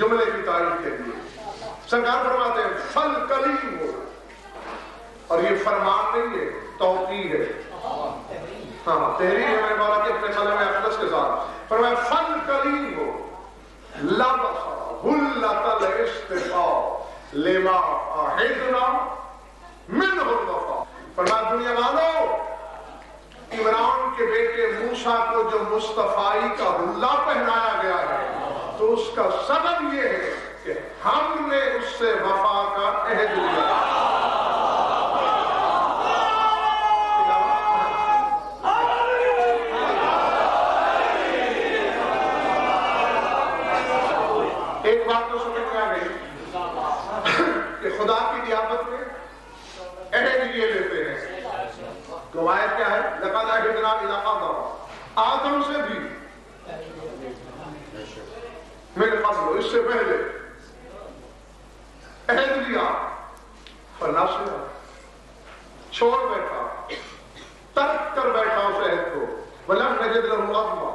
جملے کی تعریف کے لیے سرکار فرماتے ہیں فل کلیم ہو اور یہ فرمان نہیں ہے، توقیر ہے. ہاں تحریر ہے میں مولا کے اپنے قلم اقدس کے ساتھ فرمایا فن کلیم ہو لبسا غلت الاستفاء لما احدنا منہ الوفا. فرمایا دنیا والو، عمران کے بیٹے موسیٰ کو جو مصطفائی کا حلہ پہنایا گیا ہے تو اس کا سبب یہ ہے کہ ہم نے اس سے وفا کا عہد لیا. ایک بات تو سمجھ میں آ گئی کہ خدا کی نیابت میں عہد یہ لیتے ہیں. قواعد کیا ہے؟ لقد عہدنا الی آدم سے بھی میرے قبل اس سے پہلے عہد لیا، فناسیا چھوڑ بیٹھا، ترک کر بیٹھا اس عہد کو. وَلَمْ نَجِدْ لَهُ عَزْمًا،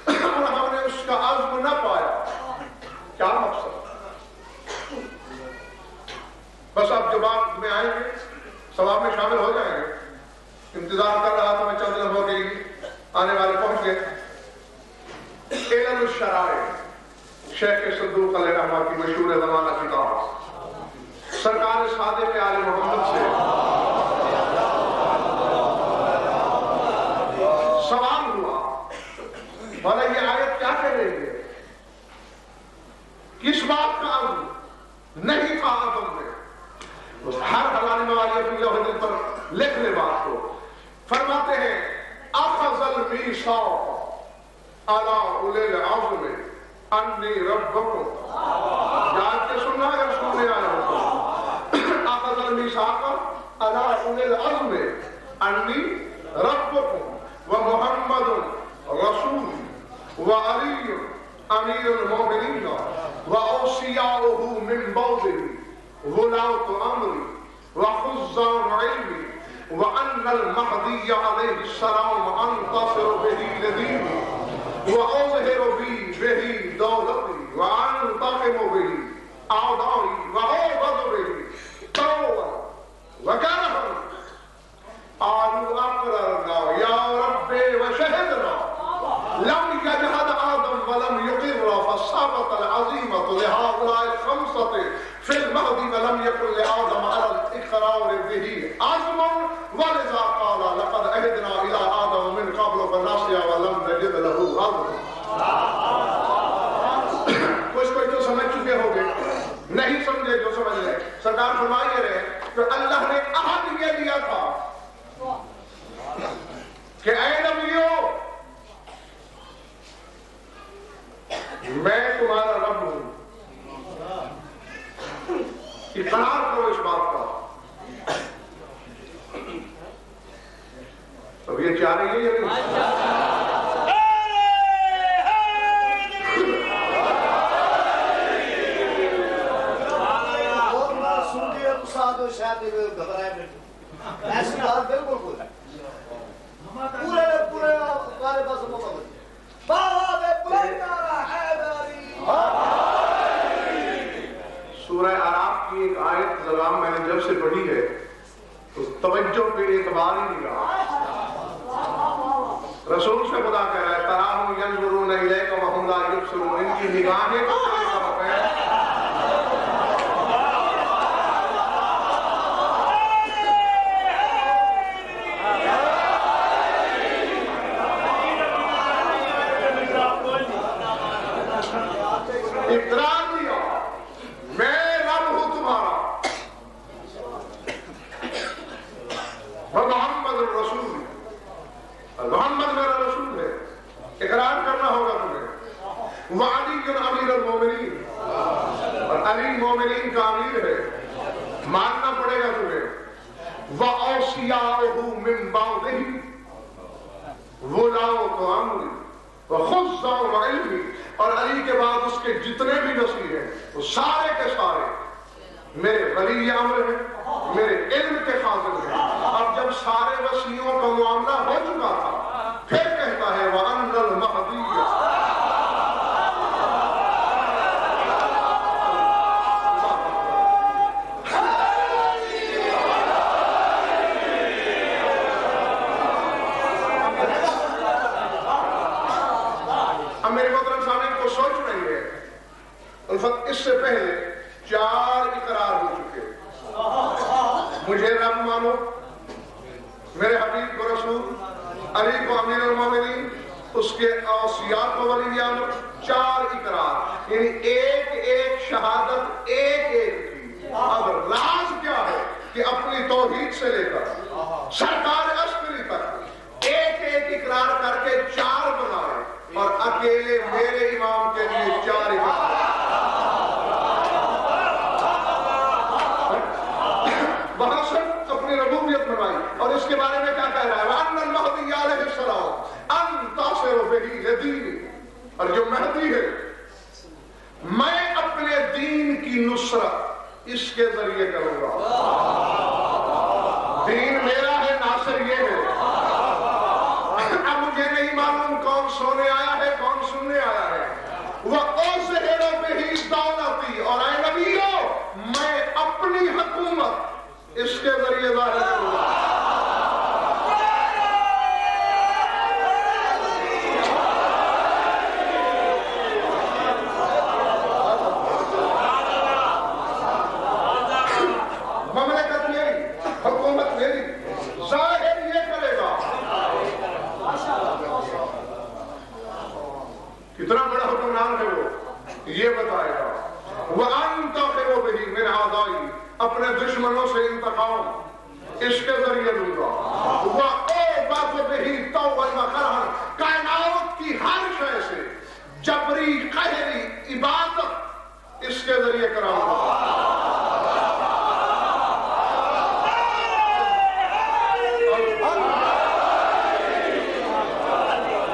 اور ہم نے اس کا عزم نہ پایا. کیا مقصد؟ بس آپ جب آپ میں آئیں گے ثواب میں شامل ہو جائیں گے. انتظار کر رہا تھا میں چند لمحوں کے لیے، آنے والے پہنچ گئے. علل الشرائع شیخ صدوق علیہ رحمہ کی مشہور زمانہ کتاب، سرکار صادق آل محمد سے سوال ہوا، مولا یہ آیت کیا کہہ رہی ہے؟ کس بات کا عزم نہیں کہا تم نے؟ ہر حلالی موالی اپنی لوح دل پر لکھ لے بات کو. فرماتے ہیں اخذ المیثاق علی اولی العزم انی ربکم. یاد کے سننا اگر سننے آئے ہو. اخذ المیثاق علی اولی العزم انی ربکم ومحمد رسول وعلی امیر المومنین واوصیاؤہ من بعدہ غلاۃ امری وخزان علمی وأن المهدي عليه السلام أنتصر به لديني وأظهر به دولتي وأنتقم به أعدائي وأعبد به طوعا وكرها. قالوا أقررنا يا رب وشهدنا لم يجهد آدم ولم يقر فالصابت العظيمة لهؤلاء الخمسة في المهدي ولم يكن لآدم على الإقرار به عزم ولذا قال لقد عهدنا إلى آدم من قبل فنسي ولم نجد له عزما. کوئی تو سمجھ چکے ہو گے، نہیں سمجھے جو سمجھ لے. سرکار فرمائیے رہے کہ اللہ نے عہد یہ دیا تھا کہ اے نبیوں میں تمہارا رب ہوں. اقرار کرو اس بات کا. اب یہ چاہ رہی ہے یا نہیں؟ ایسی بات بالکل کوئی پورے ہمارے پاس مکمل سورہ اعراف کی ایک آیت زبان میں نے جب سے پڑھی ہے تو توجہ پہ اعتبار ہی نہیں رہا. رسول سے خدا کہہ رہا ہے تراہم ینظرون الیک وہم لا یبصرون. ان کی نگاہیں تو تیری طرف ہیں. اقرار دیا میں رب ہوں تمہارا محمد الرسول. محمد میرا رسول ہے. اقرار کرنا ہوگا تمہیں. وعلی امیر المومنین، اور علی مومنین کا امیر ہے، ماننا پڑے گا تمہیں. وَأَوْصِيَاؤُهُ مِن بَعْدِهِ وَلَاؤُ أَمْرِهِ وَخُزَّعُ عِلْمِهِ. اور علی کے بعد اس کے جتنے بھی وصی ہیں وہ سارے کے سارے میرے ولی امر ہیں، میرے علم کے خاطر ہیں. اب جب سارے وصیوں کا معاملہ ہو چکا تھا پھر کہتا ہے وَأَنَّ الْمَهْدِيَّ. مجھے رب مانو، میرے حبیب کو رسول، علی کو امیر المومنین، اس کے اوصیاء کو ولی جانو، 4 اقرار، یعنی ایک شہادت ایک کی۔ اب راز کیا ہے کہ اپنی توحید سے لے کر سرکار عسکری تک ایک اقرار کر کے 4 بنائے، اور اکیلے میرے امام کے لیے 4 اقرار۔ وہاں سے اپنی ربوبیت بنائی، اور اس کے بارے میں کیا کہہ رہا ہے؟ وَأَنَّ الْمَهْدِيَّ عَلَيْهِ السَّلَامُ أَنْتَصِرُ بِهِ لِدِينِ، اور جو مہدی ہے میں اپنے دین کی نصرت اس کے ذریعے کروں گا۔ دین میرا ہے، ناصر یہ ہے۔ اب مجھے نہیں معلوم کون سونے آیا ہے کون سننے آیا ہے۔ وَأُظْهِرُ بِهِ دَوْلَتِي، اور اے نبیو میں اپنی حکومت اس کے ذریعے ظاہر کروں گا۔ مملکت میری، حکومت میری، ظاہر یہ کرے گا۔ کتنا بڑا حکمران ہے وہ، یہ بتائے گا۔ وَأَنْتَقِمُ بِهِ مِنْ أَعْدَائِي، اپنے دشمنوں سے انتقام اس کے ذریعے لوں گا۔ وَأُعْبَدُ بِهِ طَوْعًا وَكَرْهًا، کائنات کی ہر شے سے جبری قہری عبادت اس کے ذریعے کراؤں گا۔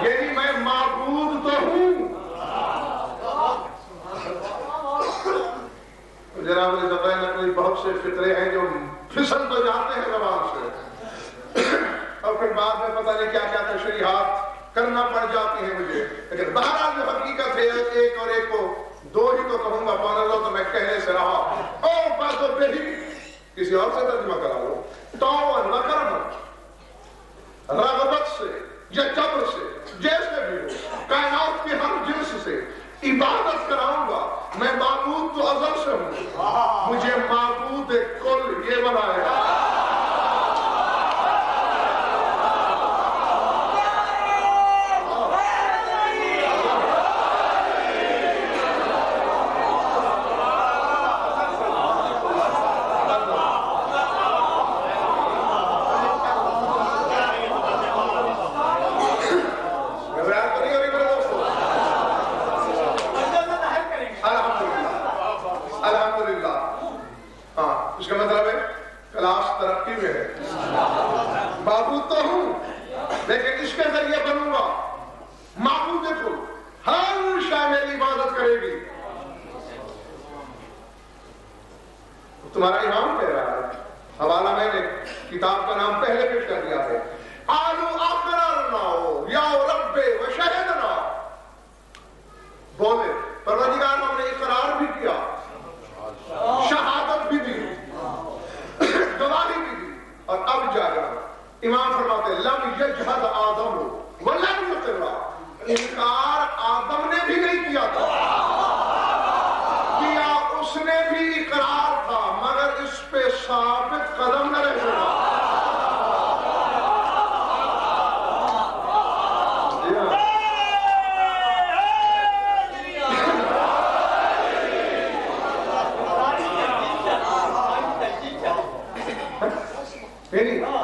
یعنی میں معبود تو ہوں۔ جناب علی بہت سے فطرے ہیں جو پھسل تو جاتے ہیں زبان سے، اور پھر بعد میں پتہ نہیں کیا کیا تشریحات کرنا پڑ جاتی ہیں مجھے، لیکن بہرحال جو حقیقت ہے ایک اور ایک کو 2 ہی تو کہوں گا، پانا لو تو میں کہنے سے رہا۔ او بات و بہی، کسی اور سے ترجمہ کرا لو، طوعاً وکرماً، رغبت سے یا جبر سے، جیسے بھی ہو، کائنات کی ہر جنس سے عبادت کراؤں گا۔ میں معبود تو ازل سے ہوں، مجھے معبود کل یہ بنائے گا۔ اس کا مطلب ہے کلاس ترقی میں ہے۔ معبود تو ہوں لیکن اس کے ذریعے بنوں گا معبود کو، ہر شے میری عبادت کرے گی۔ تمہارا امام کہہ رہا ہے، حوالہ میں نے کتاب کا نام پہلے پیش کر دیا ہے، آلو اقررنا یا رب و شہدنا، بولے پروردگار ہم نے اقرار بھی کیا، شہادت بھی دی، گواہی بھی دی، اور اب جا رہا امام فرماتے لم یجحد آدم ولم یقر، انکار آدم نے بھی نہیں کیا تھا، کیا اس نے بھی اقرار تھا، مگر اس پہ ثابت قدم نہ رہ سکا۔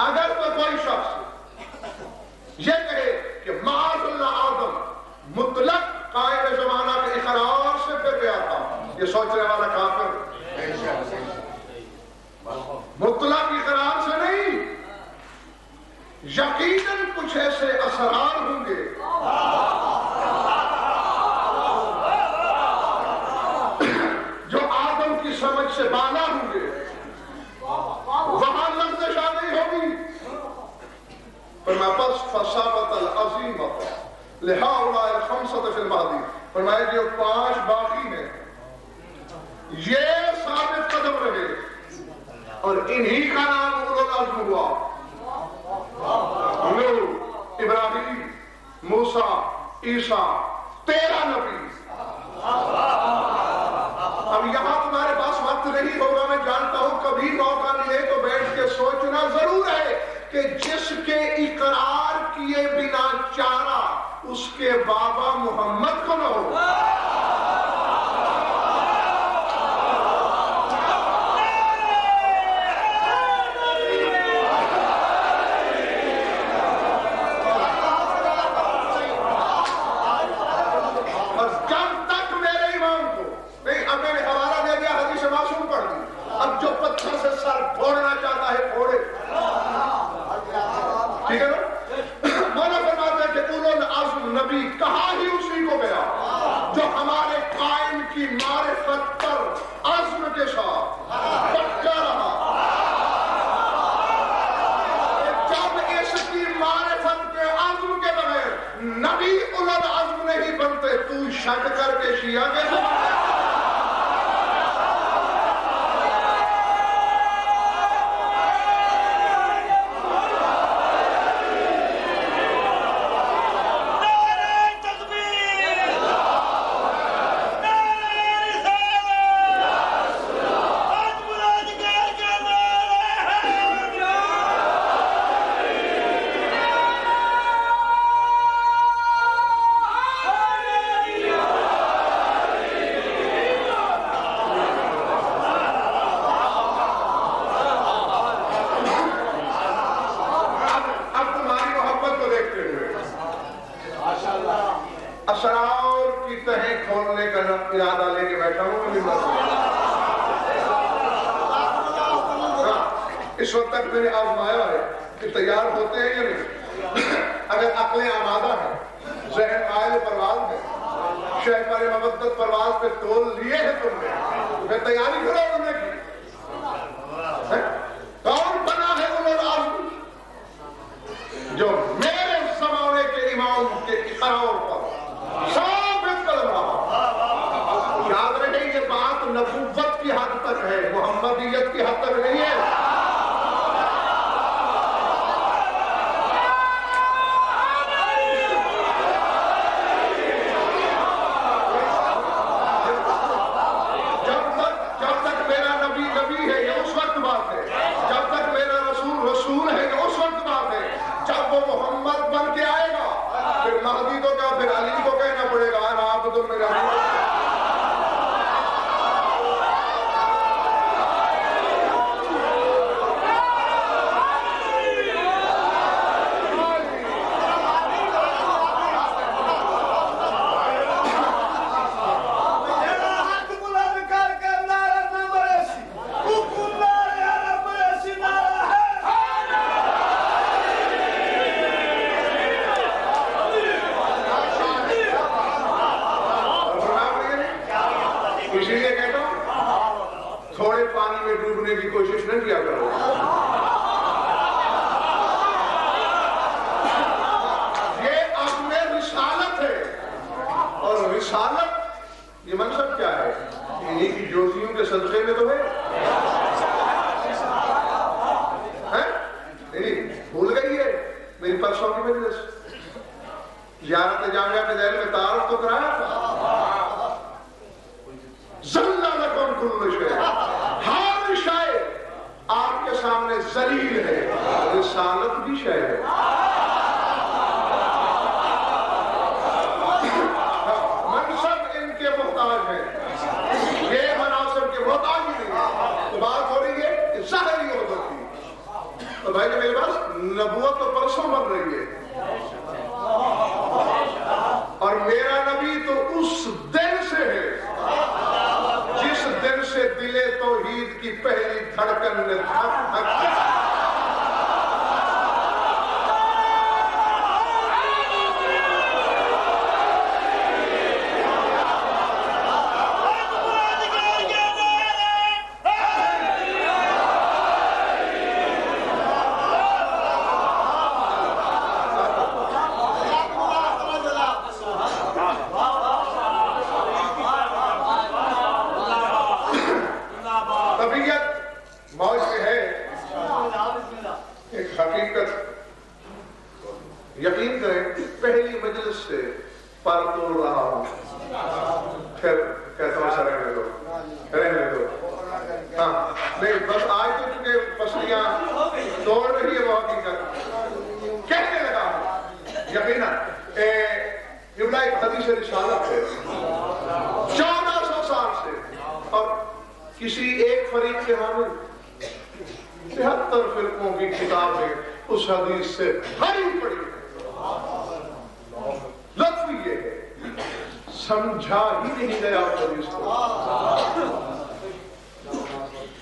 اگر تو کوئی شخص یہ کہے کہ معاذ اللہ آدم مطلق قائم زمانہ کے اقرار سے پہ گیا تھا، یہ سوچنے والا کافر، مطلق اقرار سے نہیں، یقیناً کچھ ایسے اسرار ہوں گے جو آدم کی سمجھ سے بالا ہوں گے، وہاں لغزش آ نہیں ہوگی۔ فرمایا پس فصابت العظیمۃ لہؤلاء الخمسۃ فی المہدی، فرمایا جو 5 باقی ہیں یہ ثابت قدم رہے، اور انہی کا نام اولو العزم ہوا، نوح، ابراہیم، موسیٰ، عیسیٰ، 13 نبی۔ اب یہاں تمہارے پاس وقت نہیں ہوگا، میں جانتا ہوں کبھی موقع ملے تو بیٹھ کے بابا محمد کو نہ ہو. اور جب تک میرے امام کو نہیں، اب میں نے حوالہ دے دیا، حدیث معصوم پڑھ دی. اب جو پتھر سے سر پھوڑنا چاہتا ہے پھوڑے. ٹھیک ہے نا؟ مولا فرماتا ہے کہ اولو العزم نبی کہا ہی اسی کو گیا جو ہمارے قائم کی معرفت پر عزم کے ساتھ پکا رہا. جب اس کی معرفت کے عزم کے بغیر نبی اولو العزم نہیں بنتے، تو شک کر کے شیعہ کے اسرار کی تہیں کھولنے کا ارادہ لے کے بیٹھا ہوں. اس وقت تک میں نے آزمایا ہے کہ تیار ہوتے ہیں یا نہیں. اگر عقلیں آمادہ ہیں، ذہن قائل پرواز ہے، شہ پر مبدت پرواز پہ تول لیے ہیں تم نے، میں تیاری کرو انہوں نے کی. کون بنا ہے اولو العزم؟ جو میرے زمانے کے امام کے اقرار پر ثابت قدم رہا. یاد رکھیں یہ بات نبوت کی حد تک ہے، محمدیت کی حد تک نہیں ہے. جب تک میرا نبی نبی ہے یہ اس وقت بات ہے، جب تک میرا رسول رسول ہے یہ اس وقت بات ہے. جب وہ محمد بن کے آئے گا پھر مہدی کو کیا، پھر علی کو کہنا پڑے گا انا عبد من عبید. تھوڑے پانی میں ڈوبنے کی کوشش نہ کیا کرو. یہ عزم رسالت ہے، اور رسالت یہ منصب کیا ہے؟ انہی کی جوزیوں کے صدقے میں تو ہے. نہیں بھول گئی ہے میری پرسوں کی مجلس زیارت جامعہ کے ذیل میں تعارف تو کرایا تھا. ذلّ لکم کل شیء، ہر شے آپ کے سامنے ذلیل ہے. رسالت بھی شے ہے. منصب ان کے محتاج ہے، یہ مناصب کے محتاج ہی نہیں ہے. تو بات ہو رہی ہے کہ ظاہری عہدوں کی. تو بھائی میرے پاس نبوت تو پرسوں بن رہی ہے، اور میرا نبی تو اس دن سے ہے جس دن سے دل توحید کی پہلی دھڑکن نے دھک دھک کی. یقین کریں پہلی مجلس سے پر توڑ رہا ہوں. پھر کہتا ہوں رہنے دو. ہاں نہیں بس آج تو چونکہ پسلیاں توڑ رہی ہے وہ حقیقت کہنے لگا ہوں. یقیناً سے رسالت ہے، 1400 سال سے، اور کسی ایک فریق کے حامل 73 فرقوں کی کتابیں اس حدیث سے بھری پڑی ہے۔ لطف یہ ہے سمجھا ہی نہیں گیا اس حدیث کو،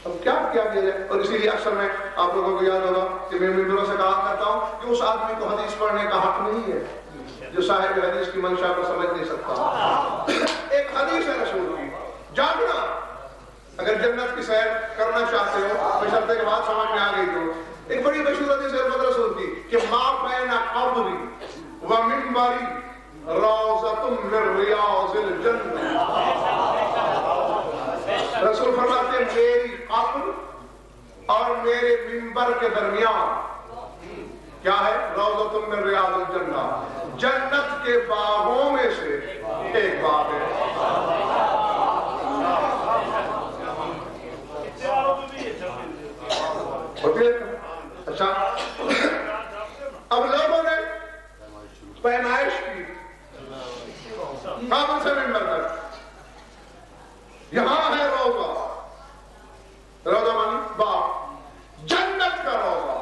اب کیا کیا جائے؟ اور اسی لیے اکثر میں آپ لوگوں کو یاد ہوگا کہ میں ممبروں سے کہا کرتا ہوں کہ اس آدمی کو حدیث پڑھنے کا حق نہیں ہے جو صاحب حدیث کی منشا کو سمجھ نہیں سکتا۔ ایک حدیث ہے رسول کی، جاننا اگر جنت کی سیر کرنا چاہتے ہو، بشرطے کے بعد سمجھ میں آ گئی تو ایک بڑی مشہور حدیث ہے رسول کی کہ ما بین قبری و منبری روضۃ من ریاض الجنہ۔ رسول فرماتے ہیں میری قبر اور میرے منبر کے درمیان کیا ہے؟ روضۃ من ریاض الجنہ، جنت کے باغوں میں سے ایک باغ ہے۔ اچھا، اب لوگوں نے پیمائش کی قبر سے منبر تک، یہاں ہے روضہ، روضہ مانی باغ، جنت کا روضہ۔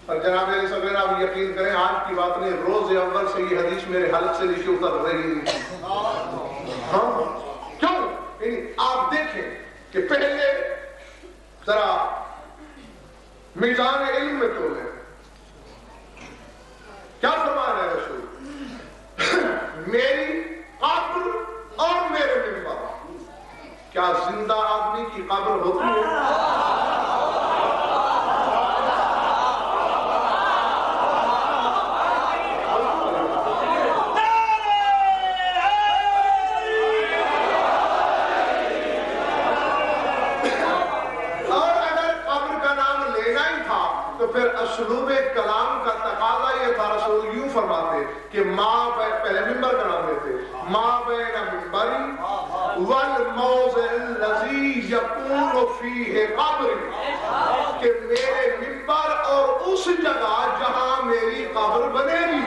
اور جناب علیہ السلام آپ یقین کریں آج کی بات نہیں، روز اول سے یہ حدیث میرے حلق سے نیچے اتر رہی ہے۔ ہاں کیوں؟ آپ دیکھیں کہ پہلے ذرا میزان علم میں تولیں، کیا فرما رہے ہیں رسول؟ میری قبر اور میرے منبر، کیا زندہ آدمی کی قبر ہوتی ہے؟ پھر اسلوب کلام کا تقاضا یہ تھا، رسول یوں فرماتے کہ پہلے منبر کا نام لیتے، ما بین منبری والموضع الذی یکون فیہ قبری، کہ میرے منبر اور اس جگہ جہاں میری قبر بنے گی۔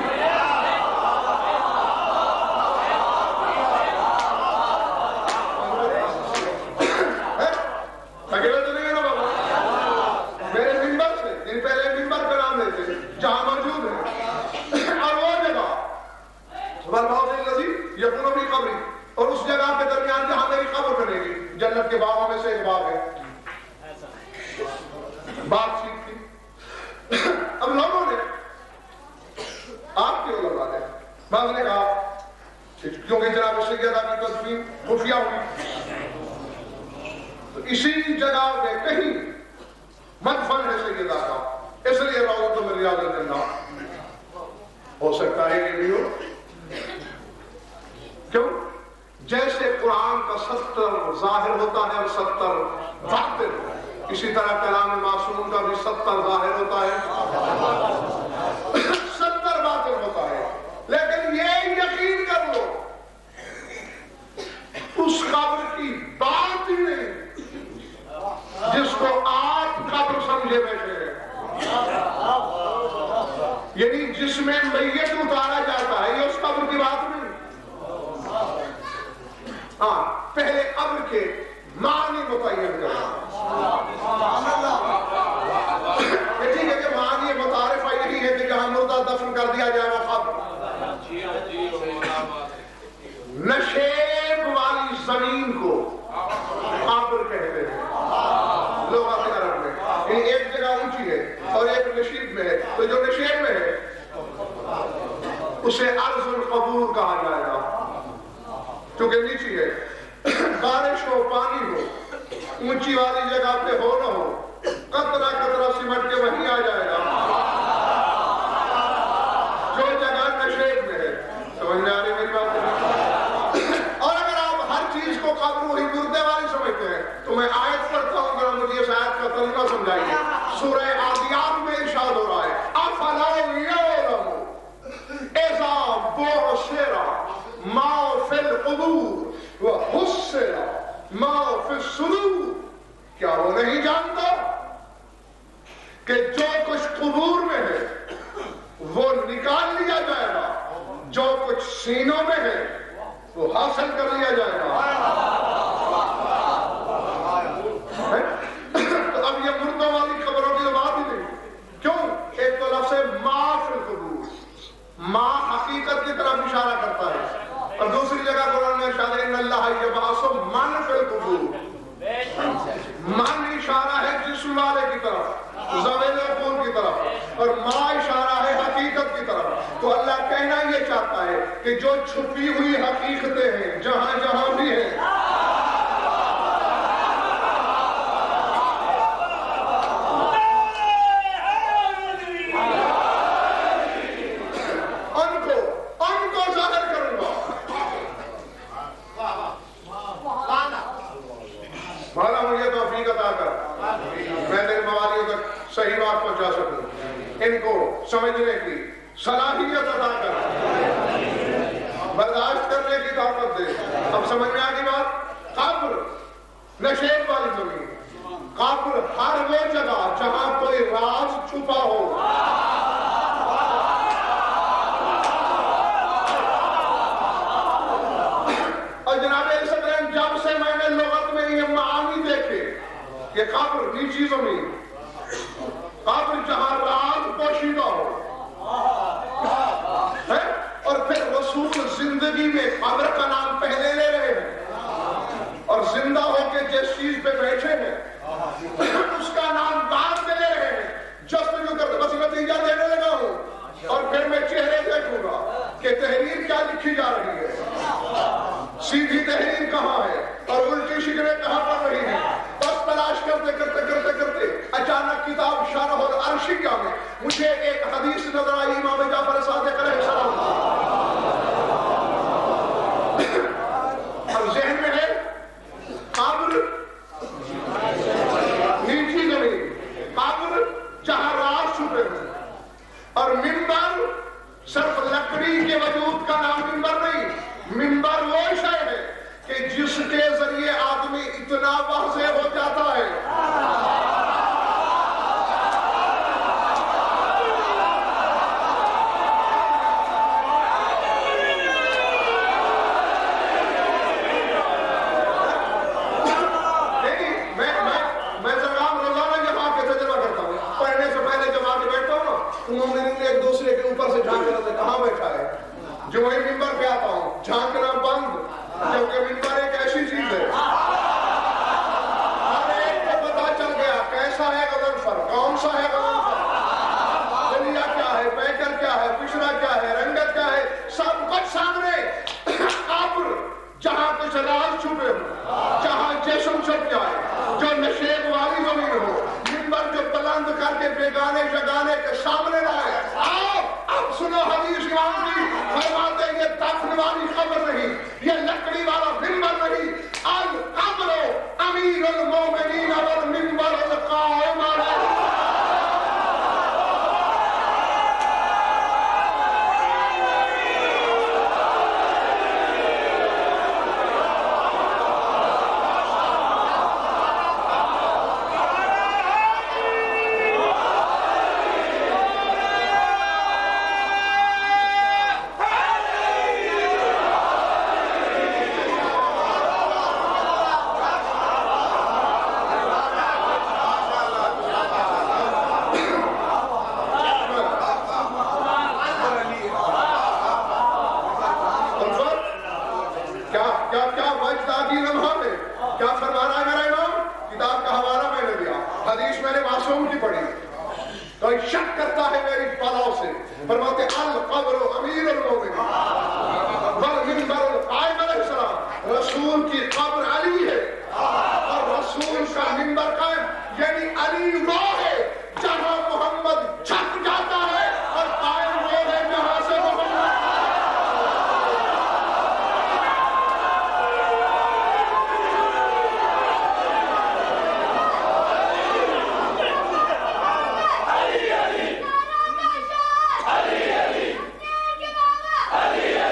جہاں موجود ہے اور وہ جگہ والموضع الذی یکون فیہ قبری، اور اس جگہ کے درمیان جہاں میری قبر بنے گی، جنت کے باغوں میں سے ایک باغ ہے۔ بات ٹھیک تھی۔ اب لوگوں نے آپ کے علماء نے بعض نے کہا کیونکہ جناب سیدہ کی تدفین خفیہ ہوئی تو اسی جگہ میں کہیں مدفن ہے سیدہ کا، اس لیے روضۃ من ریاض الجنہ۔ ہو سکتا ہے کہ نہیں ہو، کیوں؟ جیسے قرآن کا 70 ظاہر ہوتا ہے اور 70 باطن، اسی طرح کلام معصوم کا بھی 70 ظاہر ہوتا ہے، 70 باطن ہوتا ہے۔ لیکن یہ یقین کر لو اس قبر کی بات ہی نہیں جس کو آپ قبر سمجھے بیٹھے ہیں، یعنی جس میں میت اتارا جاتا ہے، یہ اس قبر کی بات نہیں۔ ہاں، پہلے قبر کے معنی متعین کریں۔ یہ ٹھیک ہے کہ معنی متعارفہ یہی ہے کہ جہاں مردہ دفن کر دیا جائے وہ قبر، نشیب والی زمین کو قبر کہتے ہیں لغت عرب میں۔ یعنی ایک جگہ اونچی ہے اور ایک نشیب میں ہے، تو جو نشیب میں ہے اسے ارض القبور کہا جائے گا، چونکہ نیچی ہے۔ بارش ہو، پانی ہو، اونچی والی جگہ پہ ہو نہ ہو، قطرہ قطرہ سمٹ کے وہیں آ جائے گا جو جگہ نشیب میں ہے۔ سمجھ میں آ رہی میری بات؟ اور اگر آپ ہر چیز کو قبر وہی مردے والی سمجھتے ہیں تو میں آیت پڑھتا ہوں، ذرا مجھے اس آیت کا ترجمہ سمجھائیے۔ سورہ عادیات میں ارشاد ہو رہا ہے افلا یعلم اذا بعثر ما فی القبور وحصر ما فی الصدور، کیا وہ نہیں جانتا کہ جو کچھ قبور میں ہے وہ نکال لیا جائے گا، جو کچھ سینوں میں ہے وہ حاصل کر لیا جائے گا. تو اب یہ مردوں والی خبروں کی بات ہی نہیں. کیوں؟ ایک تو لفظ ہے ما فی القبور، ما حقیقت کی طرف اشارہ کرتا ہے، اور دوسری جگہ قرآن میں ارشاد ہے ان اللہ یبعث من فی القبور. من اشارہ ہے جسم والے کی طرف، ذویل عقول کی طرف، اور ما اشارہ ہے حقیقت کی طرف. تو اللہ کہنا یہ چاہتا ہے کہ جو چھپی ہوئی حقیقتیں ہیں جہاں جہاں بھی ہیں، ان کو ظاہر کروں گا. مولا مجھے توفیق عطا کر میں تیرے موالیوں تک صحیح بات پہنچا سکوں، ان کو سمجھنے کی صلاحیت عطا کر، برداشت کرنے کی طاقت دے. اب سمجھ میں آگی بات. قبر نشیب والی زمین، قبر ہر وہ جگہ جہاں کوئی راز چھپا ہو. اور جناب صدرین جب سے میں نے لغت میں یہ معانی دیکھے کہ قبر نیچی زمین، قبر جہاں راز پوشیدہ ہو، اور پھر رسول زندگی میں قبر کا نام پہلے لے رہے ہیں اور زندہ ہو کے جس چیز پہ بیٹھے ہیں اس کا نام بعد میں لے رہے ہیں. جستجو کرتے بس نتیجہ دینے لگا ہوں، اور پھر میں چہرے دیکھوں گا کہ تحریر کیا لکھی جا رہی ہے، سیدھی تحریر کہاں ہے اور الٹی شکلیں کہاں پڑ رہی ہیں. بس تلاش کرتے کرتے کرتے کرتے اچانک کتاب شرح العرشیہ میں مجھے ایک حدیث نظر آئی امام جعفر صادق علیہ السلام، اور ذہن میں ہے قبر نیچی زمین، قبر جہاں راز چھپے ہیں، اور منبر صرف لکڑی کے وجود کا نام منبر نہیں. منبر وہ شے ہے کہ جس کے ذریعے آدمی اتنا واضح ہو جاتا ہے ایک دوسرے کے اوپر سے جھانک رہے تھے کہاں بیٹھا ہے. جو وہی ممبر پہ آتا ہوں جھانکنا بند، کیونکہ ممبر ایک ایسی چیز ہے ہر ایک کو پتا چل گیا کیسا ہے غضنفر، کون سا ہے غضنفر، دنیا کیا ہے، پیکر کیا ہے، پشرا کیا ہے، رنگت کیا ہے، سب کچھ سامنے. قبر جہاں کچھ راز چھپے ہو، جہاں جسم چھپ جائے، جو نشیب والی زمین ہو، ممبر جو بلند کر کے بیگانے جگانے کے سامنے لائے. آؤ اب سنو حدیث امام کی، فرماتے ہیں یہ دفن والی قبر نہیں، یہ لکڑی والا ممبر نہیں. القبر امیر المومنین والممبر القائم علیہ. شک کرتا ہے میری بلاؤ سے، فرماتے القبر امیر المومنین والمنبر القائم علیہ السلام. رسول کی قبر علی ہے اور رسول کا منبر قائم، یعنی علی وہ ہے جہاں محمد چھپ جاتا ہے اور قائم وہ ہے جہاں سے محمد. علی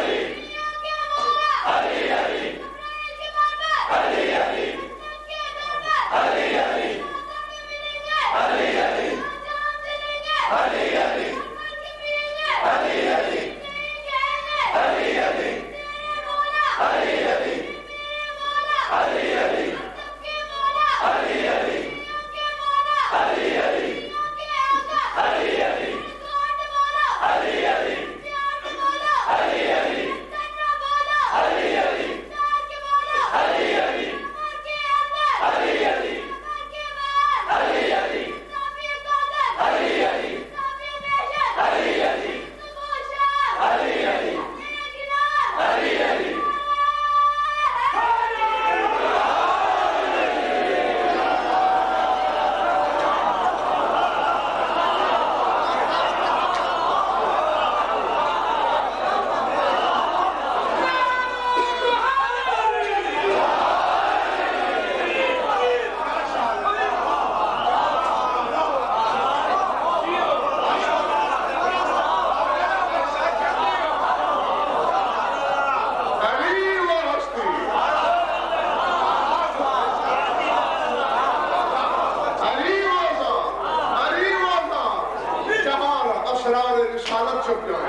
چھپ جائیں.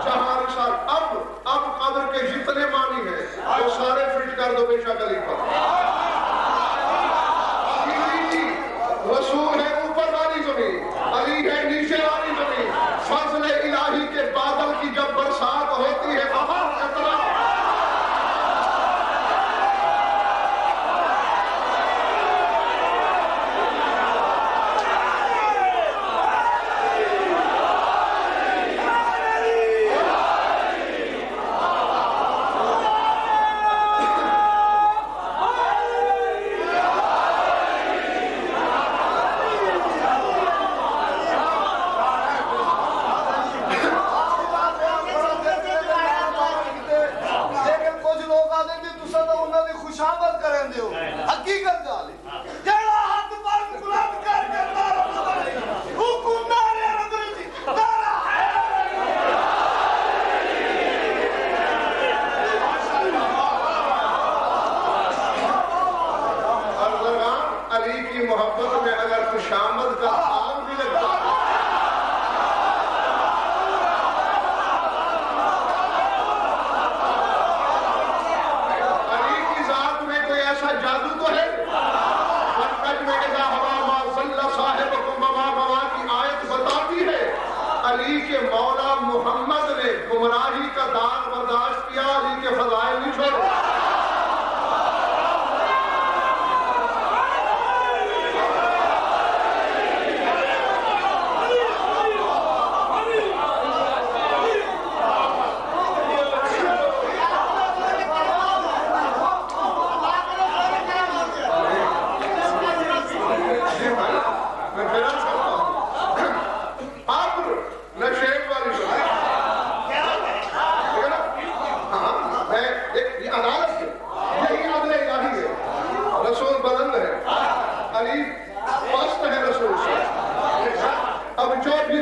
جہاں رسالت اب قبر کے جتنے معنی ہیں وہ سارے فٹ کر دو بے شک علی پر. رسول ہے اوپر والی زمین، علی ہے نیچے والی زمین. فضل الہی کے بادل کی جب برسات ہوتی ہے محبت میں اگر خوشامد کا آم بھی لگتا ہے. علی کی ذات میں کوئی ایسا جادو تو ہے. فَقَدْ مَعِذَا هَوَا مَا ظَلَّ صَاحِبَكُمْ وَمَا غَوَا کی آیت بتاتی ہے علی کے مولا محمد نے گمراہی کا داغ برداشت کیا، علی کے فضائل نہیں چھوڑے.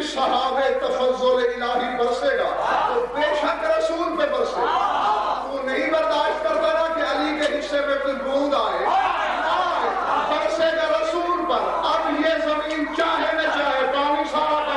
صحابہ تفضل الہی برسے گا تو بے شک رسول پہ برسے گا. تو نہیں برداشت کرتا نا کہ علی کے حصے میں کوئی بوند آئے، برسے گا رسول پر. اب یہ زمین چاہے نہ چاہے پانی سارا پر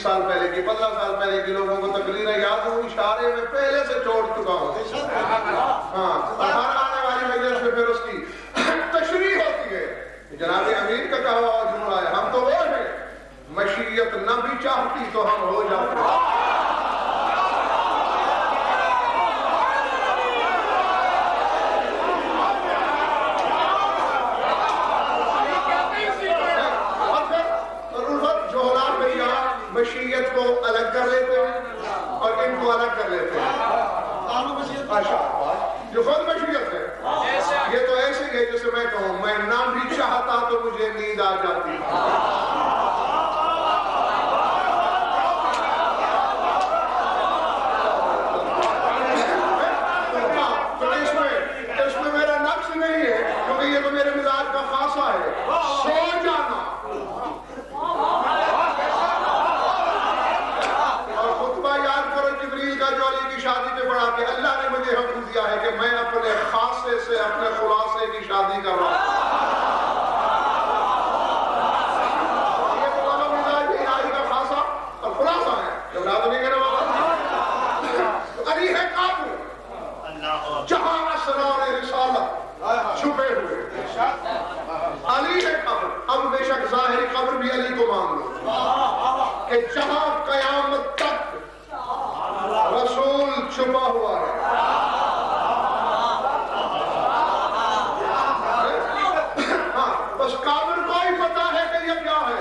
سال پہلے کی 15 سال پہلے کی لوگوں کو تقریریں یاد ہوں، اشارے میں پہلے سے چھوڑ چکا ہوں. اور ہر آنے والی مجلس میں پھر اس کی تشریح ہوتی ہے. جناب امیر کا کہا ہوا جملہ ہے، ہم تو وہ ہیں مشیت نہ بھی چاہتی تو ہم ہو جاتے. مشیت کو الگ کر لیتے ہیں اور ان کو الگ کر لیتے ہیں. جو خود مشیت ہے یہ تو ایسے ہی ہے جیسے میں کہوں میں نہ بھی چاہتا تو مجھے نیند آ جاتی. تو اس میں میرا نقص نہیں ہے کیونکہ یہ تو میرے مزاج کا خاصہ ہے. سو جانا جو علی کی شادی پہ پڑھا کہ اللہ نے مجھے حکم دیا ہے کہ میں اپنے خاصے سے اپنے خلاصے کی شادی کر رہا ہوں. کہ جہاں قیامت تک رسول چھپا ہوا ہے. ہاں بس کافر کو ہی پتا ہے کہ یہ کیا ہے.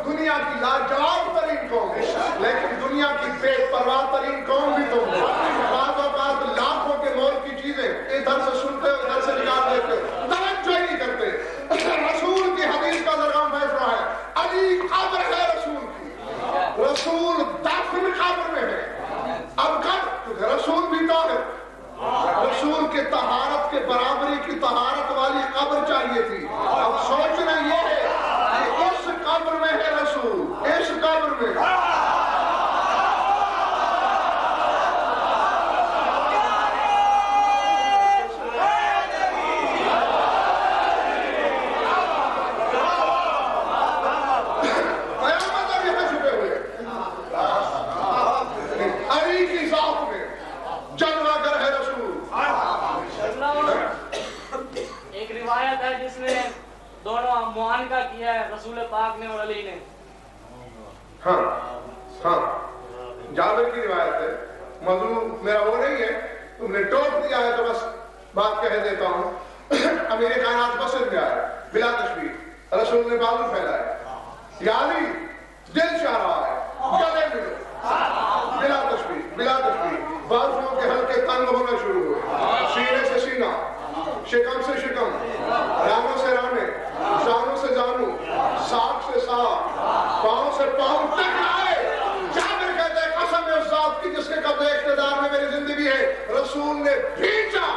دنیا کی لاجواب ترین قوم لیکن دنیا کی بے پرواہ ترین قوم بھی تم ہو. بعض اوقات لاکھوں کے مول کی چیزیں ادھر سے سنتے ہو ادھر سے نکال دیتے ہو توجہ ہی نہیں کرتے. رسول کی حدیث کا درگام فیصلہ ہے علی قبر ہے رسول کی. رسول دفن قبر میں ہے. اب کب رسول بھی طاہر. رسول کے طہارت کے برابری کی طہارت والی قبر چاہیے تھی. اب سوچنا یہ ہے اس قبر میں ہے رسول. اس قبر میں قیامت اب یہاں چھپے ہوئے علی کی ذات میں جلوہ گر ہے رسول. ایک روایت ہے جس میں دونوں معانقہ کیا ہے رسول پاک نے اور علی نے. ہاں ہاں جابر کی روایت ہے. موضوع میرا وہ نہیں ہے تم نے ٹوک دیا ہے تو بس بات کہہ دیتا ہوں. امیر کائنات مسجد میں آئے بلا تشبیہ. رسول نے بازو پھیلائے یا علی دل چاہ رہا ہے گلے ملو. بلا تشبیہ بلا تشبیہ. بازوؤں کے حلقے تنگ ہونا شروع ہوئے. سینے سے سینہ شکم سے شکم رانوں سے رانے جانوں سے جانوں ساکھ سے ساکھ پاؤں سے پاؤں ٹکرائے. جابر کہتے ہیں قسم ہے اس ذات کی جس کے قبضے اقتدار میں میری زندگی ہے. رسول نے بھیجا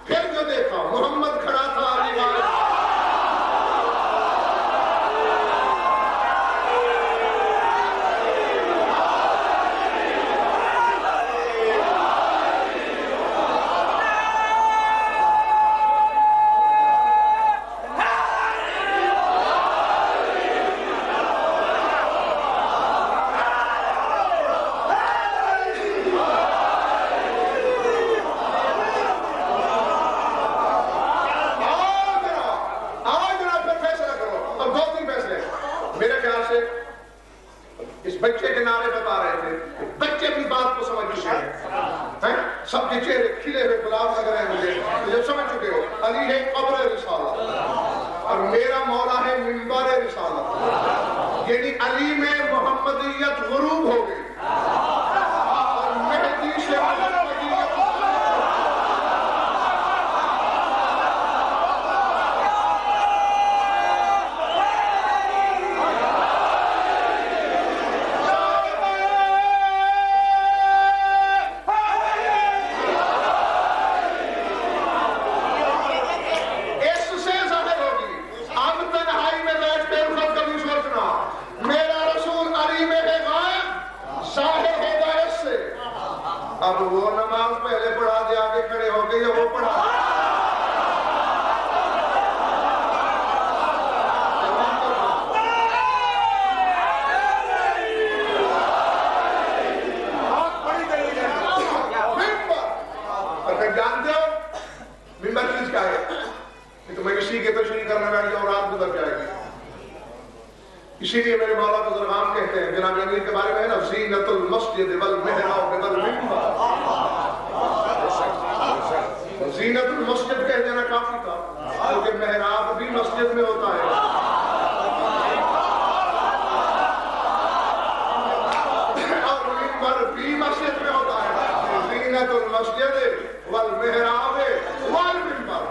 پھر جو دیکھا محمد کھڑا تھا علی والے. بچے کے نعرے بتا رہے تھے. بچے بھی بات کو سمجھ چکے ہیں. سب کے چہرے کھلے ہوئے گلاب لگ رہے ہیں مجھے. جب سمجھ چکے ہو علی ہے قبر رسالت اور میرا مولا ہے منبر رسالت. یعنی علی میں محمدیت غروب ہو گئی اور مہدی سے اب وہ نماز پہلے پڑھا دے آگے کھڑے ہو گئے وہ پڑھا. جانتے ہو ممبر چیز کیا ہے کہ تمہیں کسی کے تشریح کرنے والی اور رات گزر جائے گی. اسی لیے میرے مولا بزرگان کہتے ہیں جناب امیر کے بارے میں ہے نا زینت المسجد والمحراب والمنبر. زینت المسجد کہہ دینا کافی تھا کیونکہ محراب بھی مسجد میں ہوتا ہے. اور منبر بھی مسجد میں ہوتا ہے. زینت المسجد والمحراب والمنبر.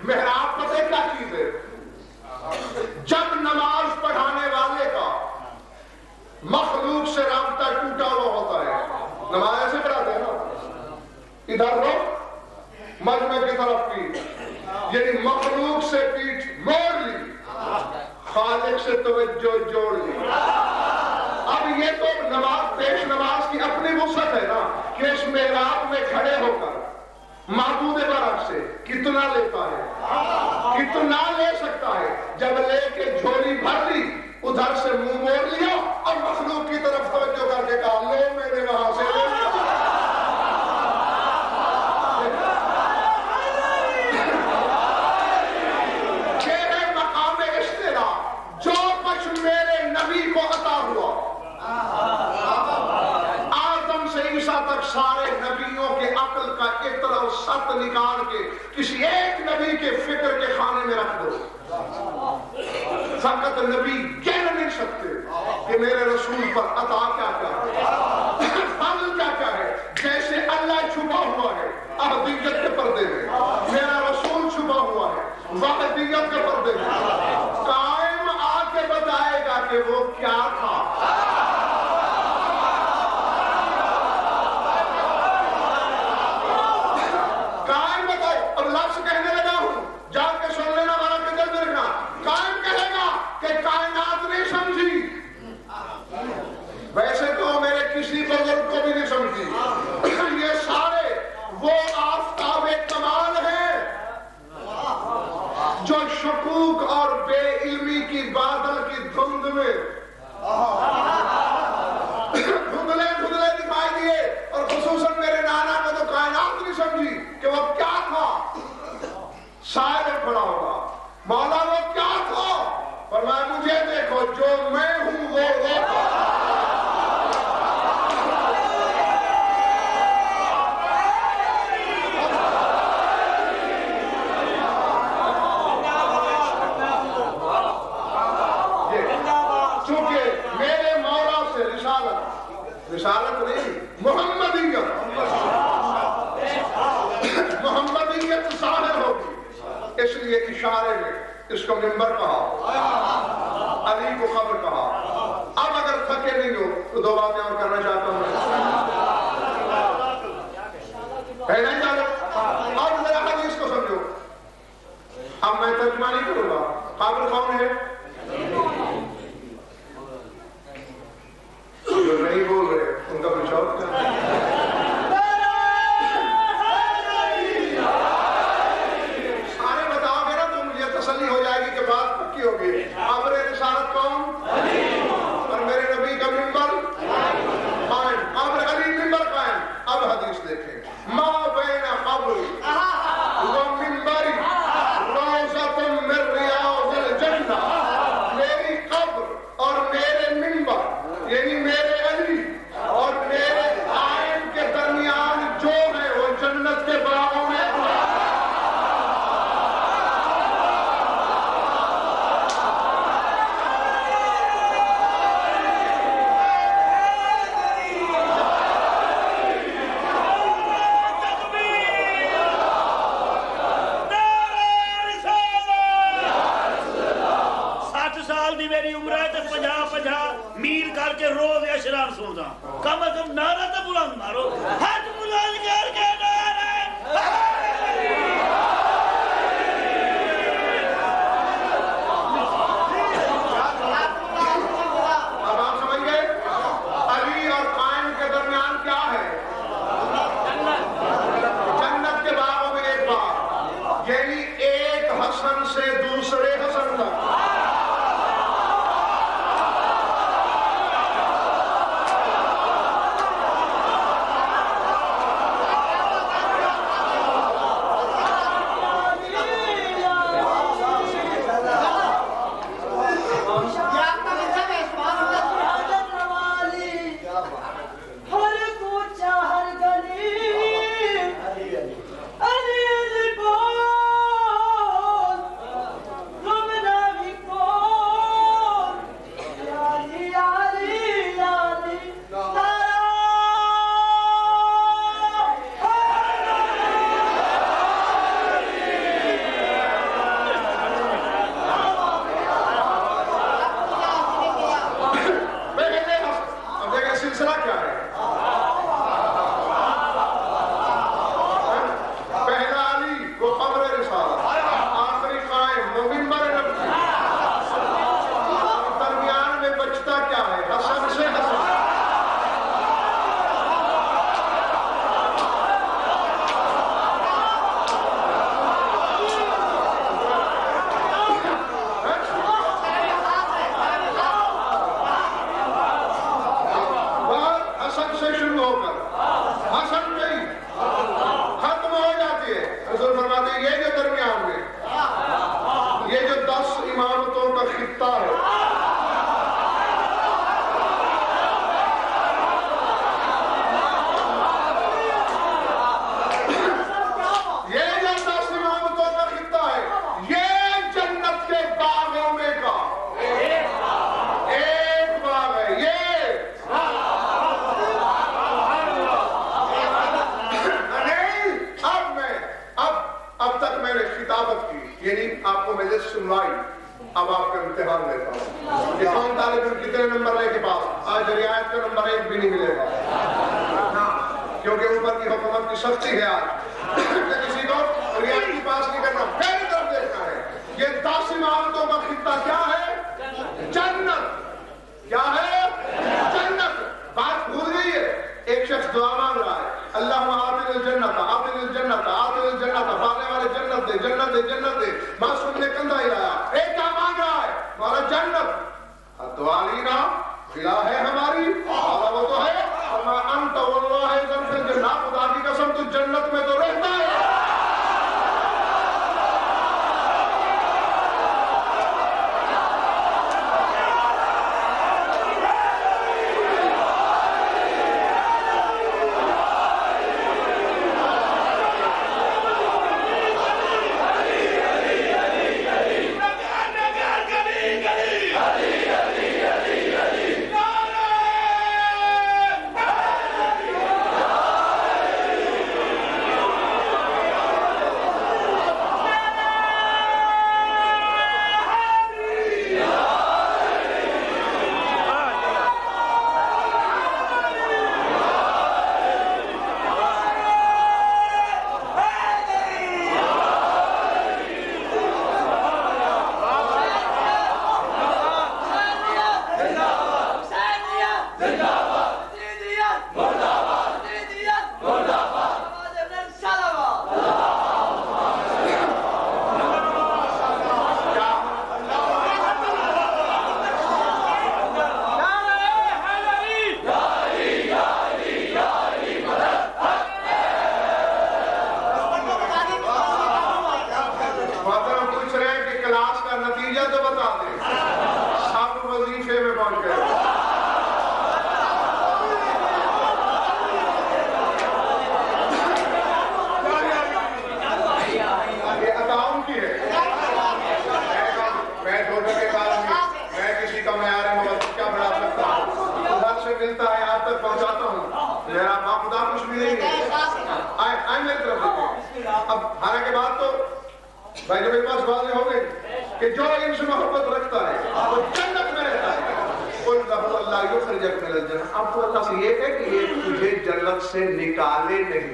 محراب پتہ کیا چیز ہے؟ جب نماز پڑھانے والے کا مخلوق سے رابطہ ٹوٹا ہوا ہوتا ہے. نماز ایسے پڑھاتے ہیں نا ادھر رخ مجمع کی طرف کی یعنی مخلوق سے پیٹھ موڑ لی خالق سے توجہ جوڑ لی. اب یہ تو نماز پیش نماز کی اپنی وسعت ہے نا کہ اس محراب میں کھڑے ہو کر معبود برق سے کتنا لیتا ہے کتنا لے سکتا ہے. جب لے کے جھولی بھر لی ادھر سے منہ موڑ لیا اور مخلوق کی طرف توجہ کر کے کہا لو میں نے وہاں سے وقت نکال کے کسی ایک نبی کے فکر کے خانے میں رکھ دو. فقط نبی کہہ نہیں سکتے کہ میرے رسول پر عطا کیا کیا ہے, فضل کیا کیا ہے. جیسے اللہ چھپا ہوا ہے احدیت کے پردے میں, میرا رسول چھپا ہوا ہے وحدیت کے پردے میں. قائم آ کے بتائے گا کہ وہ کیا تھا. قائم بتائے. اب لفظ کہنے لگا ہوں, جا کے سن لینا, والا کے دل میں رکھنا. قائم کہے گا کہ کائنات نہیں سمجھی, ویسے تو میرے کسی بزرگ کو بھی نہیں سمجھی. یہ سارے وہ آفتاب کمال ہیں جو شکوک اور بے علمی کی بادل کی دھند میں دھندلے دھندلے دکھائی دیے. اور خصوصاً میرے نانا کو تو کائنات نہیں سمجھی کہ وہ کیا تھا. شاید کھڑا ہوگا, مولا وہ کیا تھا, فرمایا مجھے دیکھو جو میں ہوں وہ رسالت نہیں, محمدیت ظاہر ہوگی. اس لیے اشارے میں اس کو منبر کہا, علی کو قبر کہا. اب اگر تھکے نہیں ہو تو دو باتیں اور کرنا چاہتا ہوں. نہیں جانا, اب ذرا حدیث کو سمجھو. اب میں ترجمہ نہیں کروں گا. قبر کون ہے جو نہیں بول رہے ان کا کچھ اور کیا. سارے بتاؤ گے نا تو مجھے تسلی ہو جائے گی کہ بات پکی ہوگی. قبر رسالت کون, اور میرے نبی کا منبر قائم, قبر علی منبر قائم. اب حدیث دیکھیں, ما بین قبری و منبری روضۃ من ریاض الجنہ. میری قبر اور میرے منبر یعنی میرے علی اور میرے قائم کے درمیان جو ہے وہ جنت کے باغوں میں. کم از کم نعرہ تو بلند مارو, ہاتھ بلند کر کے نعرہ. اب آپ سمجھ گئے علی اور قائم کے درمیان کیا ہے, جنت کے باغوں میں ایک باغ, یعنی ایک حسن سے دوسرے حسن تک. مان لیتا ہوں کہ کون طالب علم کتنے نمبر لے کے پاس آج رعایت کا نمبر 1 بھی نہیں ملے گا، کیونکہ اوپر کی حکومت کی سختی ہے آج کہ کسی کو رعایت کی پاس نہیں کرنا، پہلی طرف دیکھنا ہے یہ 10 عمارتوں کا خطہ کیا ہے؟ جنت۔ کیا ہے؟ جنت۔ بات بھول گئی ہے؟ ایک شخص دعا مانگ رہا ہے، اللہم آتنا الجنت آتنا الجنت آتنا الجنت، پانے والے جنت دے جنت دے جنت دے، معصوم نے کندھا ہلایا، ایک کیا مانگ رہا ہے؟ مولا جنت۔ دعا لینا الہ ہے ہماری، مولا وہ تو ہے، وما انت واللہ اذن فی الجنہ، خدا کی قسم تو جنت میں تو رہتا ہے۔ اب تو اللہ سے یہ ہے کہ یہ تجھے جنت سے نکالے نہیں۔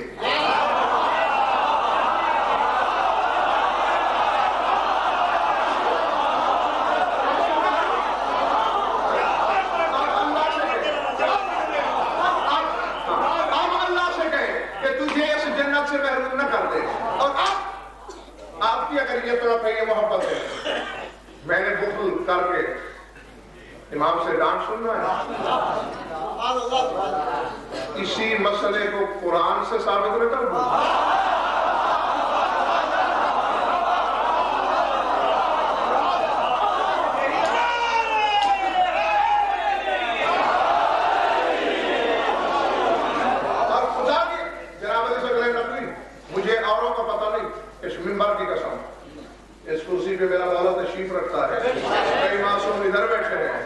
اب اللہ سے کہے کہ تجھے اس جنت سے محروم نہ کر دے۔ اور اب آپ کی اگر یہ طرف ہے، یہ محبت ہے، میں نے بخل کر کے امام سے ڈانٹ سننا ہے، اسی مسئلے کو قرآن سے ثابت نہ کر دوں۔ اور خدا کی جناب علی سے نقلی، مجھے اوروں کا پتہ نہیں، اس منبر کی قسم، اس کرسی پہ میرا مولا تشریف رکھتا ہے، کئی معصوم ادھر بیٹھے ہیں،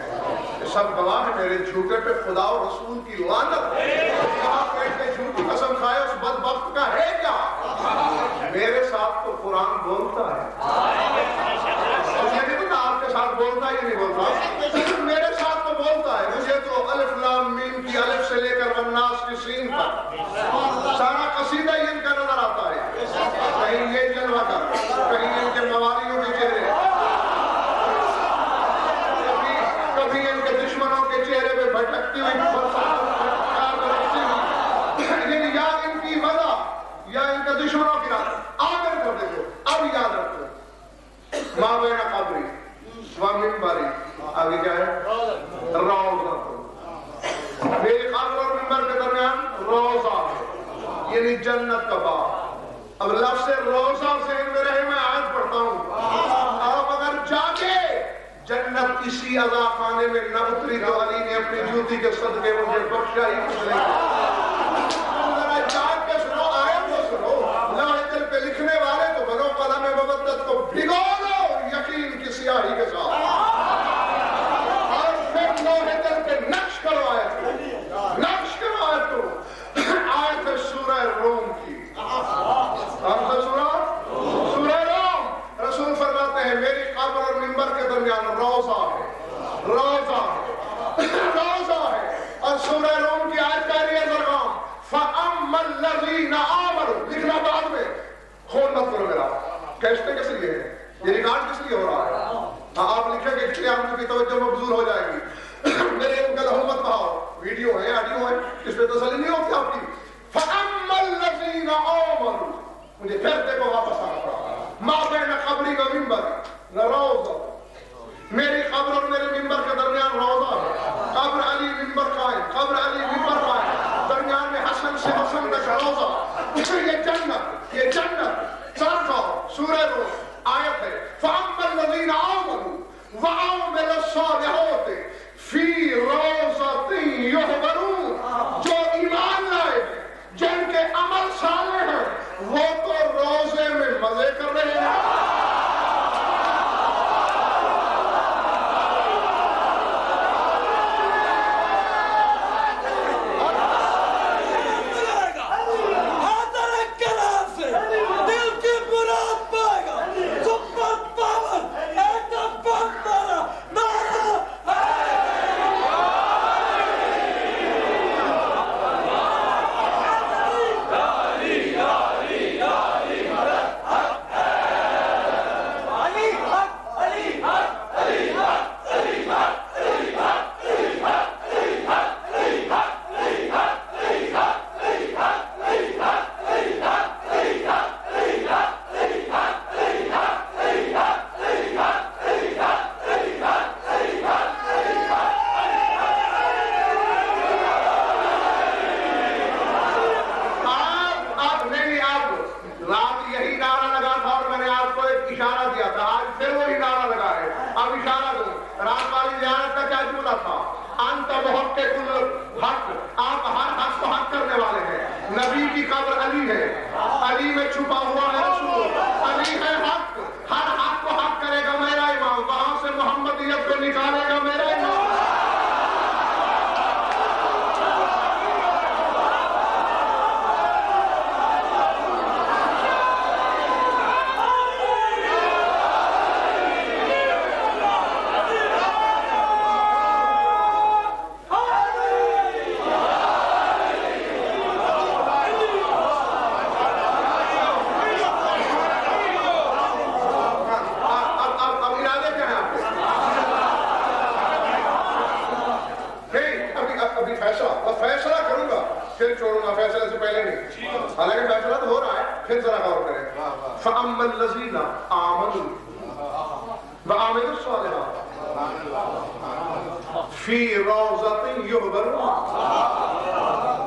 سب گواہ ہے میرے جھوٹے پہ خدا و رسول کی لعنت۔ آپ بیٹھ کے جھوٹی قسم کھائے اس بدبخت کا ہے کیا؟ میرے ساتھ تو قرآن بولتا ہے، مجھے نہیں پتا آپ کے ساتھ بولتا ہے یا نہیں بولتا، میرے ساتھ تو بولتا ہے۔ مجھے تو الف لام میم کی الف سے لے کر والناس کی سین تک سارا قصیدہ ہی ان کا نظر آتا ہے، کہیں یہ جلوہ کر، کہیں ان کے موالیوں کے چہرے، کبھی ان کے دشمنوں کے چہرے پہ بھٹکتی ہوئی یعنی یا ان کی مزہ یا ان کے دشمنوں کی رات آگر کر دیکھو۔ اب یاد رکھو ماں بین قبری و منبری، آگے کیا ہے؟ روضہ۔ میرے قبر اور منبر کے درمیان روضہ ہے، یعنی جنت کا باغ۔ اب لفظ روضہ سے ان میں رہے، میں آیت پڑھتا ہوں، آپ اگر جاگے جنت اسی عزا خانے میں نہ اتری تو علی نے اپنی جوتی کے صدقے مجھے بخشا ہی کچھ نہیں۔ ذرا جاگ کے سنو، آیت کو سنو، لوح دل پہ لکھنے والے تو بنو قلم مبدت کو بھگو دو یقین کی سیاہی کے ساتھ، اور پھر لوح دل پہ نقش کرو آیت کو، نقش کرو آیت کو۔ آیت ہے سورہ روم کی، کون سا سورہ؟ سورہ روم۔ رسول فرماتے ہیں میری قبر اور منبر کے درمیان روضہ سورہ روم کی آیت کہہ رہی ہے درگام فَأَمَّا الَّذِينَ آمَنُوا لکھنا بعد میں خون مت کرو میرا کیسٹے کس لیے ہے یہ ریکارڈ کس لیے ہو رہا ہے آپ لکھیں گے کہ آپ کی توجہ مبذول ہو جائے گی میرے ان کا لہو مت بہاؤ ویڈیو ہے آڈیو ہے اس پہ تسلی نہیں ہوتی آپ کی فَأَمَّا الَّذِينَ آمَنُوا مجھے پھر دیکھو واپس آنا پڑا مَا بَيْنَ قَبْرِي وَمِنْبَرِ لَرَوْضَةٌ میری قبر اور میرے منبر کے درمیان روضہ ہے قبر علی منبر قائم قبر علی منبر قائم درمیان میں حسن سے حسن تک روضہ یہ جنت ساتھ آؤ سورہ روم آیت ہے فَأَمَّا الَّذِينَ آمَنُوا وَعَمِلُوا الصَّالِحَاتِ فِي رَوْضَةٍ يُحْبَرُونَ جو ایمان لائے ہیں جن کے عمل صالح ہیں وہ تو روضے میں مزے کر رہے ہیں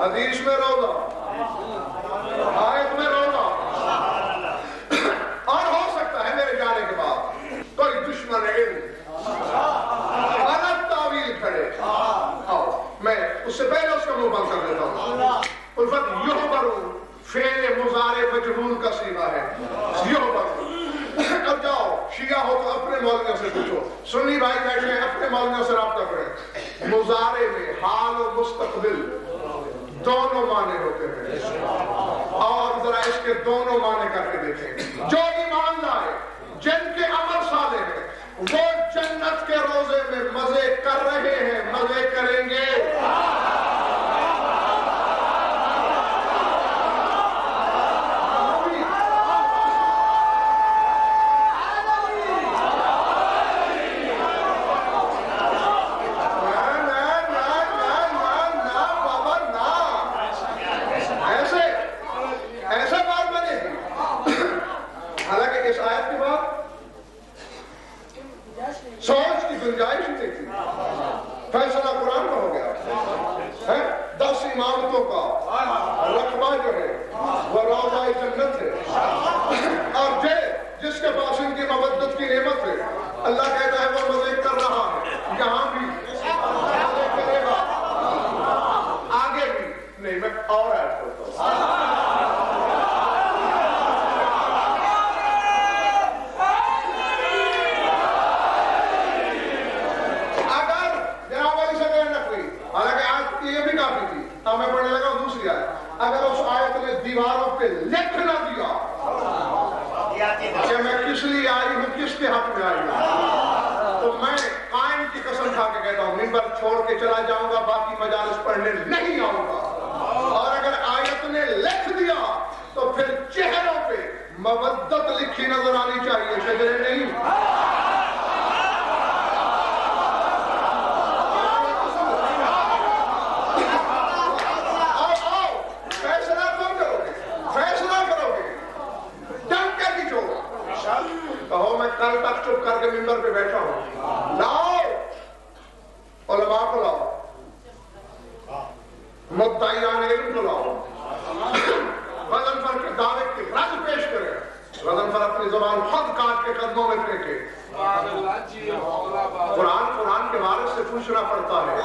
حدیث میں روضہ آیت میں روضہ اور ہو سکتا ہے میرے جانے کے بعد کوئی دشمن علم غلط تعویل کرے میں اس سے پہلے اس کا منہ بند کر دیتا ہوں الفت یحبرون فعل مضارع مجہول کا صیغہ ہے یحبرون اب جاؤ شیعہ ہو تو اپنے مولویوں سے پوچھو سنی بھائی بیٹھے ہیں اپنے مولویوں سے رابطہ کریں مضارع میں حال و مستقبل دونوں معنی ہوتے ہیں اور ذرا اس کے دونوں معنی کر کے دیکھیں جو ایمان لائے جن کے عمل صالح ہیں وہ جنت کے روزے میں مزے کر رہے ہیں مزے کریں گے فیصلہ قرآن کا ہو گیا 10 امامتوں کا رقبہ جو ہے وہ روضہ جنت ہے اور جس کے پاس ان کی مودت کی نعمت ہے اللہ کہتا ہے وہ مزے کر رہا ہے یہاں بھی مزے کرے گا آگے بھی نہیں میں اور ایڈ کرتا ہوں میں پڑھنے لگا دوسری آیت اگر اس آیت نے دیواروں پہ لکھ نہ دیا کہ میں کس لیے آئی ہوں کس کے حق میں آئی ہوں تو میں قائم کی قسم کھا کے کہتا ہوں منبر چھوڑ کے چلا جاؤں گا باقی مجالس پڑھ پڑھنے نہیں آؤں گا. اور اگر آیت نے لکھ دیا تو پھر چہروں پہ مودت لکھی نظر آنی چاہیے, شجرے نہیں. کہو میں کل تک چپ کر کے ممبر پہ بیٹھا ہوں. لاؤ علماء کو لاؤ, مدعیان علم کو لاؤ, غضنفر کے دعوے کی رد پیش کرے. غضنفر اپنی زبان خود کاٹ کے قدموں میں پھینکے. قرآن کے وارث سے پوچھنا پڑتا ہے.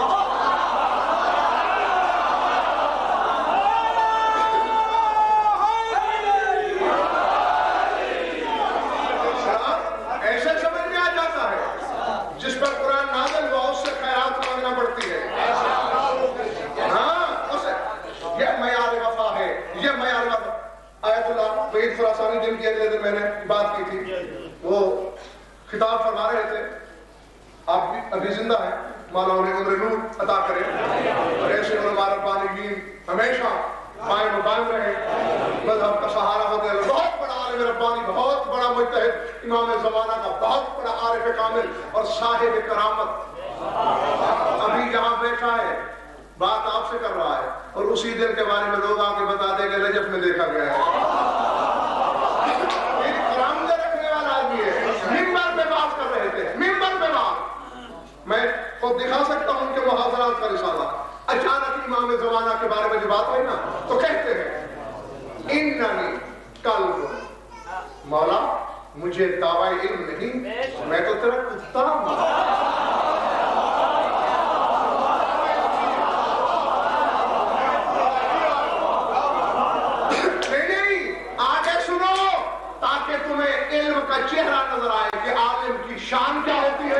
ایسے سمجھ میں آ جاتا ہے جس پر قرآن نازل ہوا اس سے خیرات مانگنا پڑتی ہے. ہاں اسے یہ معیار وفا ہے, یہ معیار وفا. آیت اللہ وحید خراسانی جن کی اگلے دن میں نے بات کی تھی, وہ خطاب فرما رہے تھے. آپ بھی ابھی زندہ ہیں, مولا انہیں عمر نور عطا کرے, اور ایسے علماء ربانیین ہمیشہ قائم و قائم رہے, مذہب کا سہارا ہوتے ہیں. بہت بڑا عالم ربانی, بہت بڑا مجتہد, امام زمانہ کا بہت بڑا عارف کامل اور صاحب کرامت, ابھی یہاں بیٹھا ہے, بات آپ سے کر رہا ہے, اور اسی دن کے بارے میں لوگ آگے بتا دیں کہ نجف میں دیکھا گیا ہے. ایک کرامت رکھنے والا آدمی ہے, ممبر پہ بات کر رہے تھے, ممبر پہ بات. میں خود دکھا سکتا ہوں ان کے محاضرات کا رسالہ. اچانک امام زمانہ کے بارے میں جو بات ہوئی نا, تو کہتے ہیں اننی قلب, مولا مجھے دعوی علم نہیں, میں تو تیرا کتا ہوں. علم کا چہرہ نظر آئے کہ عالم کی شان کیا ہوتی ہے,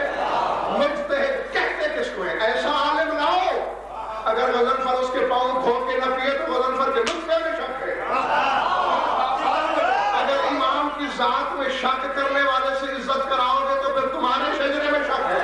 مجتہد کہتے کس کو ہے. ایسا عالم لاؤ, اگر غضنفر اس کے پاؤں دھو کے نہ پیے تو غضنفر کے نطفے میں شک ہے. اگر امام کی ذات میں شک کرنے والے سے عزت کراؤ گے تو پھر تمہارے شجرے میں شک ہے.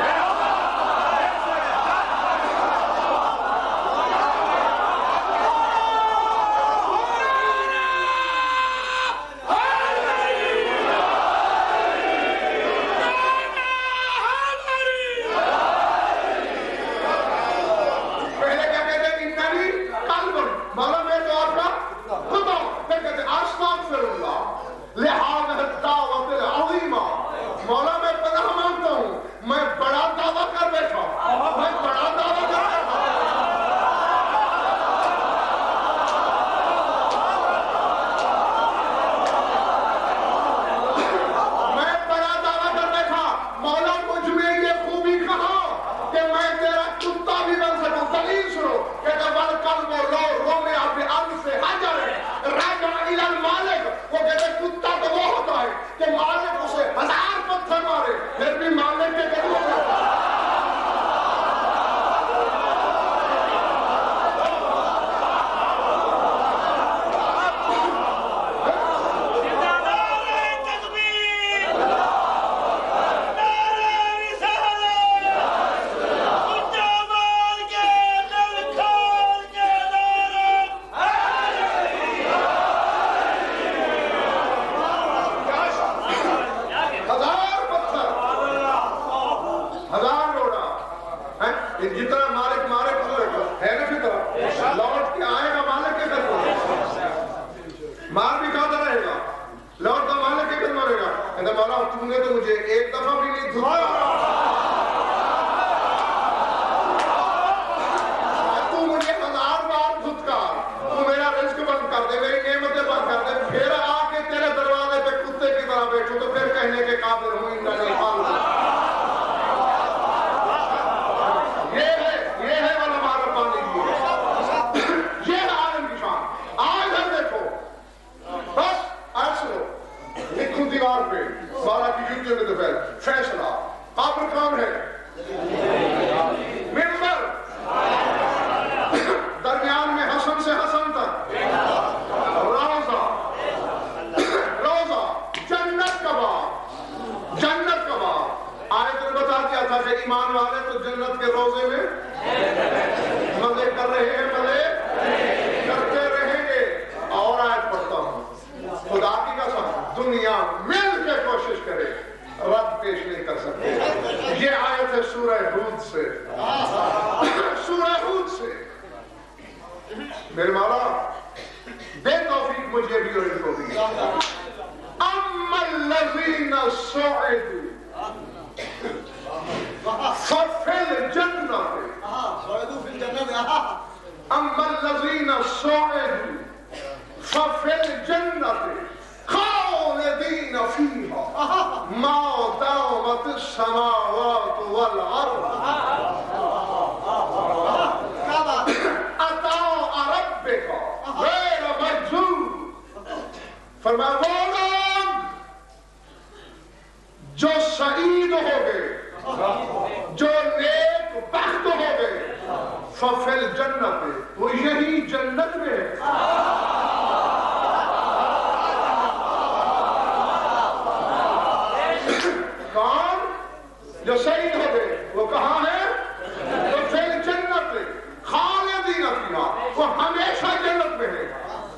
مولا میں پناہ مانگتا ہوں, میں بڑا دعویٰ کر بیٹھا, میں بڑا دعویٰ کر بیٹھا. میں بڑا دعویٰ کر بیٹھا, مولا مجھ میں یہ خوبی کہا کہ میں تیرا کتا بھی بن سکوں. دلیل سنو, کہتا والقلب رو میں آپ ارض سے حجر راجع الی المالک. وہ کہتے کتا تو وہ ہوتا ہے کہ مالک اسے 1000 پتھر مارے پھر بھی مالک کے قدموں میں. جتنا مالک مارے ہے نا فطرہ, لوٹ کے آئے گا مالک کے قدم. مار بھی کھاتا رہے گا, لوٹ کا مالک کے قدم رہے گا. کہتا مولا تم نے تو مجھے ایک دفعہ بھی نہیں دھتکارا, تو مجھے 1000 بار دھتکار, تو میرا رزق بند کر دے, میری نعمتیں بند کر دے, پھر آ کے تیرے دروازے پہ کتے کی طرح بیٹھو تو پھر کہنے کے قابل ہوں اننی قلب. دیوار پہ 12 کی جوتیوں میں تو فیصلہ میرے مولا دے توفیق مجھے بھی اور ان کو بھی. اما الذین سعدوا ففی الجنت سعدوا فی الجنت. اما الذین سعدوا ففی الجنت خالدین فیہا ما دامت السماوات والارض عطاء ربک غیر مجذوب. فرمایا وہ لوگ جو سعید ہو گئے، جو نیک بخت ہو گئے، ففی الجنت، وہ یہی جنت میں ہے. کون جو سعید ہو گئے وہ کہاں ہے؟ ففی الجنت خالدین فیہا، وہ ہمیشہ جنت میں ہے.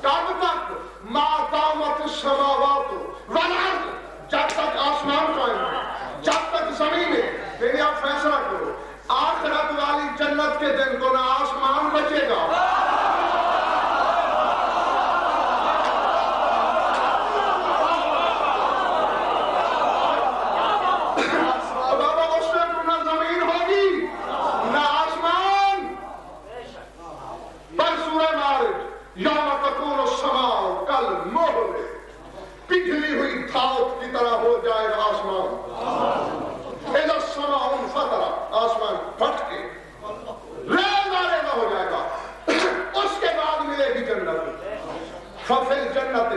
کب تک؟ ما دامت السماوات والارض، جب تک آسمان قائم ہے، جب تک زمین ہے. پھر آپ فیصلہ کرو، آخرت والی جنت کے دن کو نہ آسمان بچے گا بابا، اس میں نہ زمین ہوگی نہ آسمان. پر سورہ مارج یوم تکون السماء کالمہل، پگھلی ہوئی دھات کی طرح ہو جائے گا آسمان. اذا السماء انفطرت، آسمان پھٹ کے ریزہ ریزہ ہو جائے گا. اس کے بعد ملے گی جنت. ففی الجنت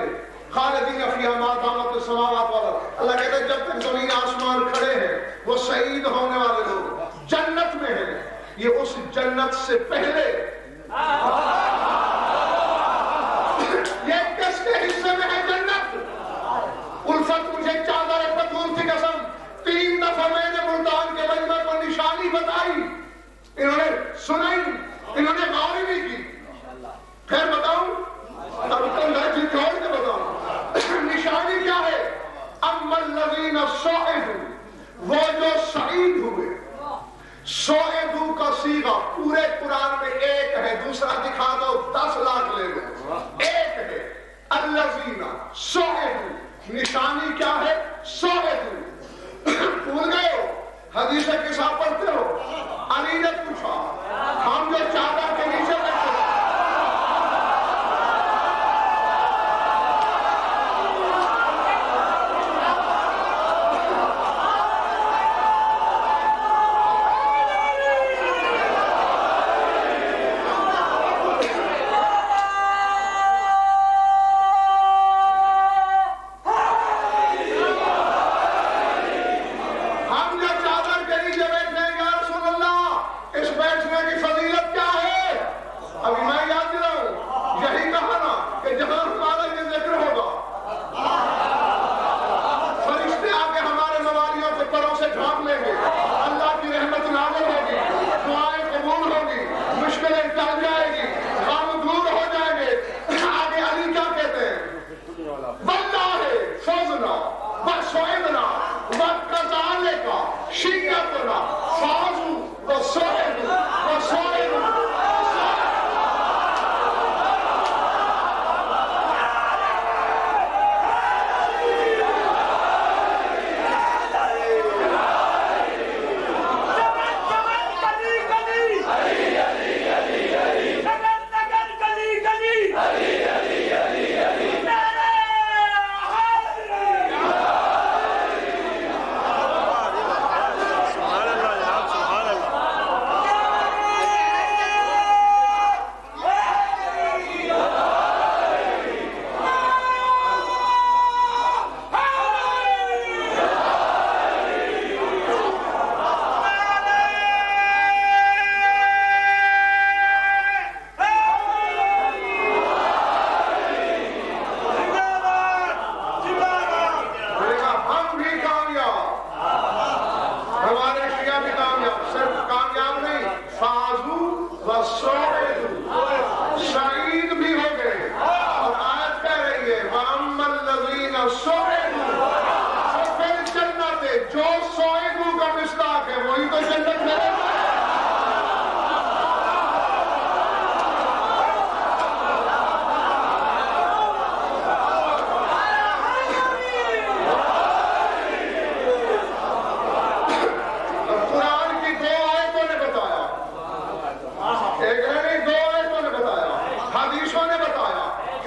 خالدین فیہا ما دامت السماوات والارض. اللہ کہتے ہیں جب تک زمین آسمان کھڑے ہیں وہ شہید ہونے والے لوگ جنت میں ہیں. یہ اس جنت سے پہلے یہ کس کے حصے میں ہے جنت؟ الفت مجھے چادر بطول کی قسم 3 دفعہ میں نے ملتان کے مجمع پر نشانی بتائی، انہوں نے سنائی، انہوں نے غور نہیں کی. پھر بتاؤں اب کندھا جی چھوڑ کے بتاؤں نشانی کیا ہے؟ اما الذین سعدوا، وہ جو سعید ہوئے. سعدوا کا صیغہ پورے قرآن میں ایک ہے، دوسرا دکھا دو 10 لاکھ لے لو. ایک ہے الذین سعدوا، نشانی کیا ہے؟ سعدوا. بھول گئے ہو؟ حدیث کسا پڑھتے ہو؟ علی نے پوچھا ہم جو چادر کے نیچے بیٹھے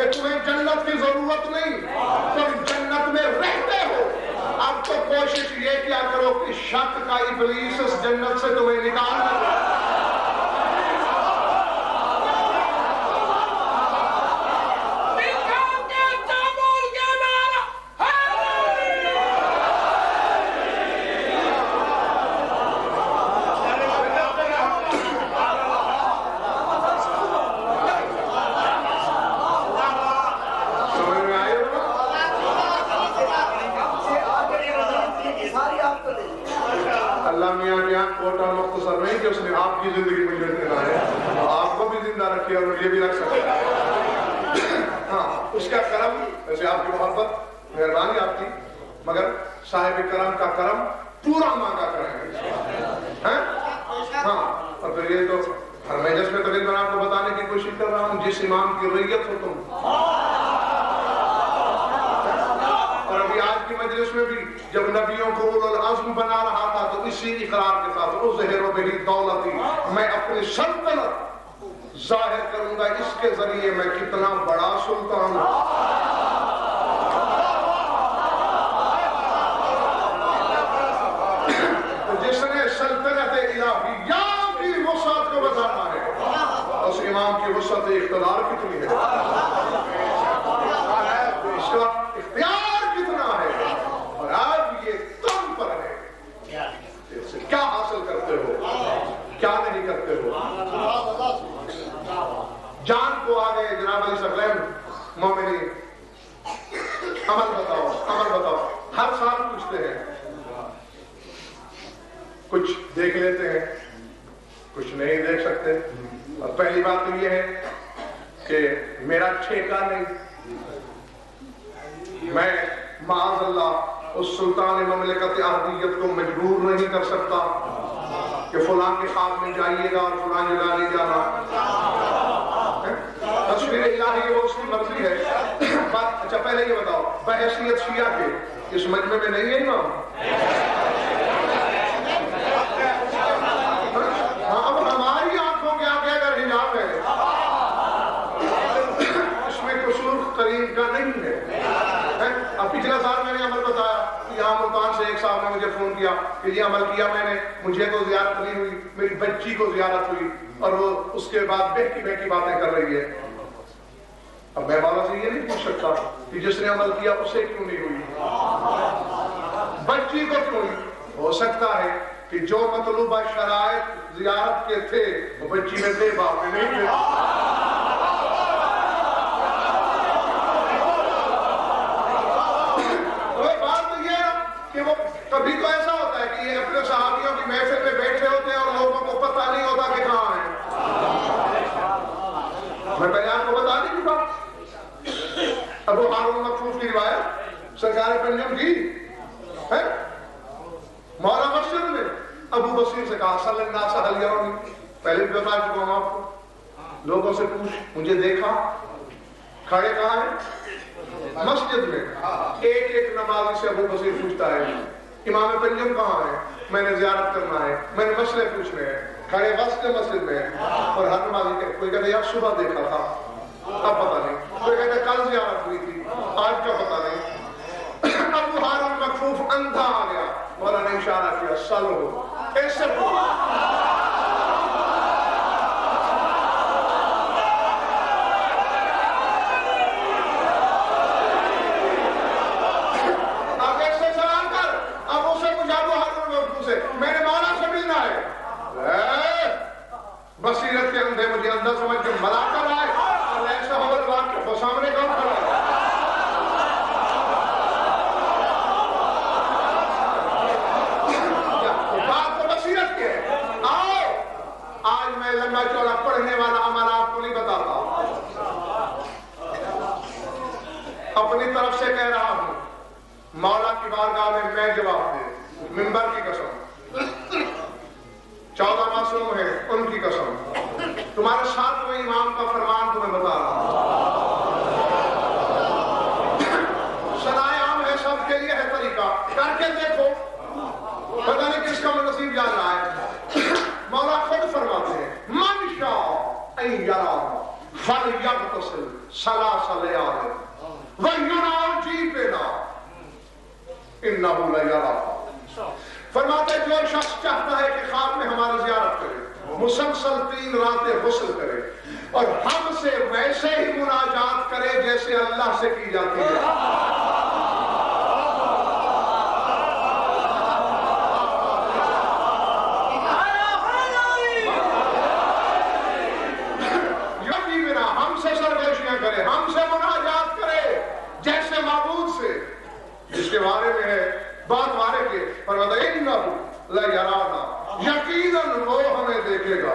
کہ تمہیں جنت کی ضرورت نہیں، تم جنت میں رہتے ہو۔ اب تو کوشش یہ کیا کرو کہ شک کا ابلیس اس جنت سے تمہیں نکال دے۔ اللہ میاں کے یہاں کوٹا مختصر نہیں کہ اس نے آپ کی زندگی میں جڑتے نہ ہے، آپ کو بھی زندہ رکھے اور یہ بھی رکھ سکتا ہے۔ ہاں اس کا کرم، ویسے آپ کی محبت مہربانی آپ کی، مگر صاحب کرم کا کرم پورا مانگا کریں۔ ہاں اور پھر یہ تو ہر مجلس میں تقریباً آپ کو بتانے کی کوشش کر رہا ہوں، جس امام کی ریت ہو تم، اور ابھی آج کی مجلس میں بھی جب نبیوں کو اولو العزم بنا رہا تھا تو اسی اقرار کے ساتھ اظہر بہ دولتی، میں اپنی سلطنت ظاہر کروں گا اس کے ذریعے میں کتنا بڑا سلطان ہوں۔ جس نے سلطنت الہیہ کی وسعت کو بتانا ہے، اس امام کی وسعت اقتدار کتنی ہے، اس کا اختیار کتنا ہے، اور آج یہ تم پر ہے کیا حاصل کرتے ہو کیا نہیں کرتے ہو۔ جان کو آگے جناب علی ثقلین مومنین، عمل بتاؤ، ہر سال پوچھتے ہیں، کچھ دیکھ لیتے ہیں، کچھ نہیں دیکھ سکتے، اور پہلی بات تو یہ ہے کہ میرا ٹھیکہ نہیں، میں معاذ اللہ اس سلطان مملکت احدیت کو مجبور نہیں کر سکتا کہ فلاں کے خواب میں جائیے گا اور فلاں جگہ نہیں جانا۔ تصویر الہی وہ اس کی مرضی ہے۔ اچھا پہلے یہ بتاؤ، بحیثیت شیعہ کے اس مجمع میں نہیں ہے امام؟ اب ہماری آنکھوں کے آگے اگر حجاب ہے اس میں قصور قریب کا نہیں ہے۔ اب پچھلا سال میں نے عمل بتایا، یہاں ملتان سے ایک صاحب نے مجھے فون کیا کہ یہ عمل کیا میں نے، مجھے تو زیارت نہیں ہوئی، میری بچی کو زیارت ہوئی، اور وہ اس کے بعد بہکی باتیں کر رہی ہے۔ اب میں مولا سے یہ نہیں پوچھ سکتا کہ جس نے عمل کیا اسے کیوں نہیں ہوئی، بچی کو کیوں ہوئی؟ ہو سکتا ہے کہ جو مطلوبہ شرائط زیارت کے تھے وہ بچی میں تھے، باپ میں نہیں تھے۔ کبھی تو ایسا ہوتا ہے کہ یہ اپنے صحابیوں کی محفل میں بیٹھے ہوتے ہیں اور لوگوں کو پتہ نہیں ہوتا کہ کہاں ہیں۔ میں پہلے آپ کو بتا نہیں چکا، ابو ہارون مکفوف کی روایت سرکار پنجم کی ہے، مولا مسجد میں ابو بصیر سے کہا صلی اللہ علیہ وسلم، پہلے بھی بتا چکا ہوں آپ کو، لوگوں سے پوچھ مجھے دیکھا، کھڑے کہاں ہیں؟ مسجد میں۔ ایک ایک نمازی سے ابو بصیر پوچھتا ہے امام پنجم کہاں ہے، میں نے زیارت کرنا ہے، میں نے مسئلے پوچھنے ہیں، کھڑے وسط مسجد میں ہیں، اور ہر نمازی کے کوئی کہتا ہے یار صبح دیکھا تھا اب پتہ نہیں، کوئی کہتا ہے کل زیارت ہوئی تھی آج کا پتہ نہیں۔ ابو ہارون مکفوف اندھا آ گیا، مولا نے اشارہ کیا سلو، ایسے میں نے مولا سے ملنا ہے، بصیرت کے اندھے مجھے اندر سمجھ کے ملا کر آئے، اور ایسا حول واقع وہ سامنے کون کھڑا ہے؟ بات تو بصیرت کی ہے۔ آؤ آج میں لمبا چوڑا پڑھنے والا عمل آپ کو نہیں بتاتا، اپنی طرف سے کہہ رہا ہوں، مولا کی بارگاہ میں میں جواب دے، منبر کی قسم، 14 معصوم ہیں ان کی قسم، تمہارے ساتھ میں امام کا فرمان تمہیں بتا رہا ہوں، صلاح عام ہے سب کے لیے ہے طریقہ، کر کے دیکھو، پتہ نہیں کس کا نصیب جان رہا ہے۔ مولا خود فرماتے ہیں من شاء ان یرا فَلْيَغْتَسِلْ سَلَاسَ لَيَالٍ وَيُنَاوْ جِبِنَا إِنَّهُ لَيَرَاهُ. فرماتے ہیں جو شخص چاہتا ہے کہ خواب میں ہماری زیارت کرے، مسلسل 3 راتیں غسل کرے اور ہم سے ویسے ہی مناجات کرے جیسے اللہ سے کی جاتی ہے. ہم سے سرگوشیاں کرے، ہم سے مناجات کرے جیسے معبود سے، جس کے بارے میں ہے بات مارے کے فرماتا ہے انہو لیرانا، یقیناً وہ ہمیں دیکھے گا.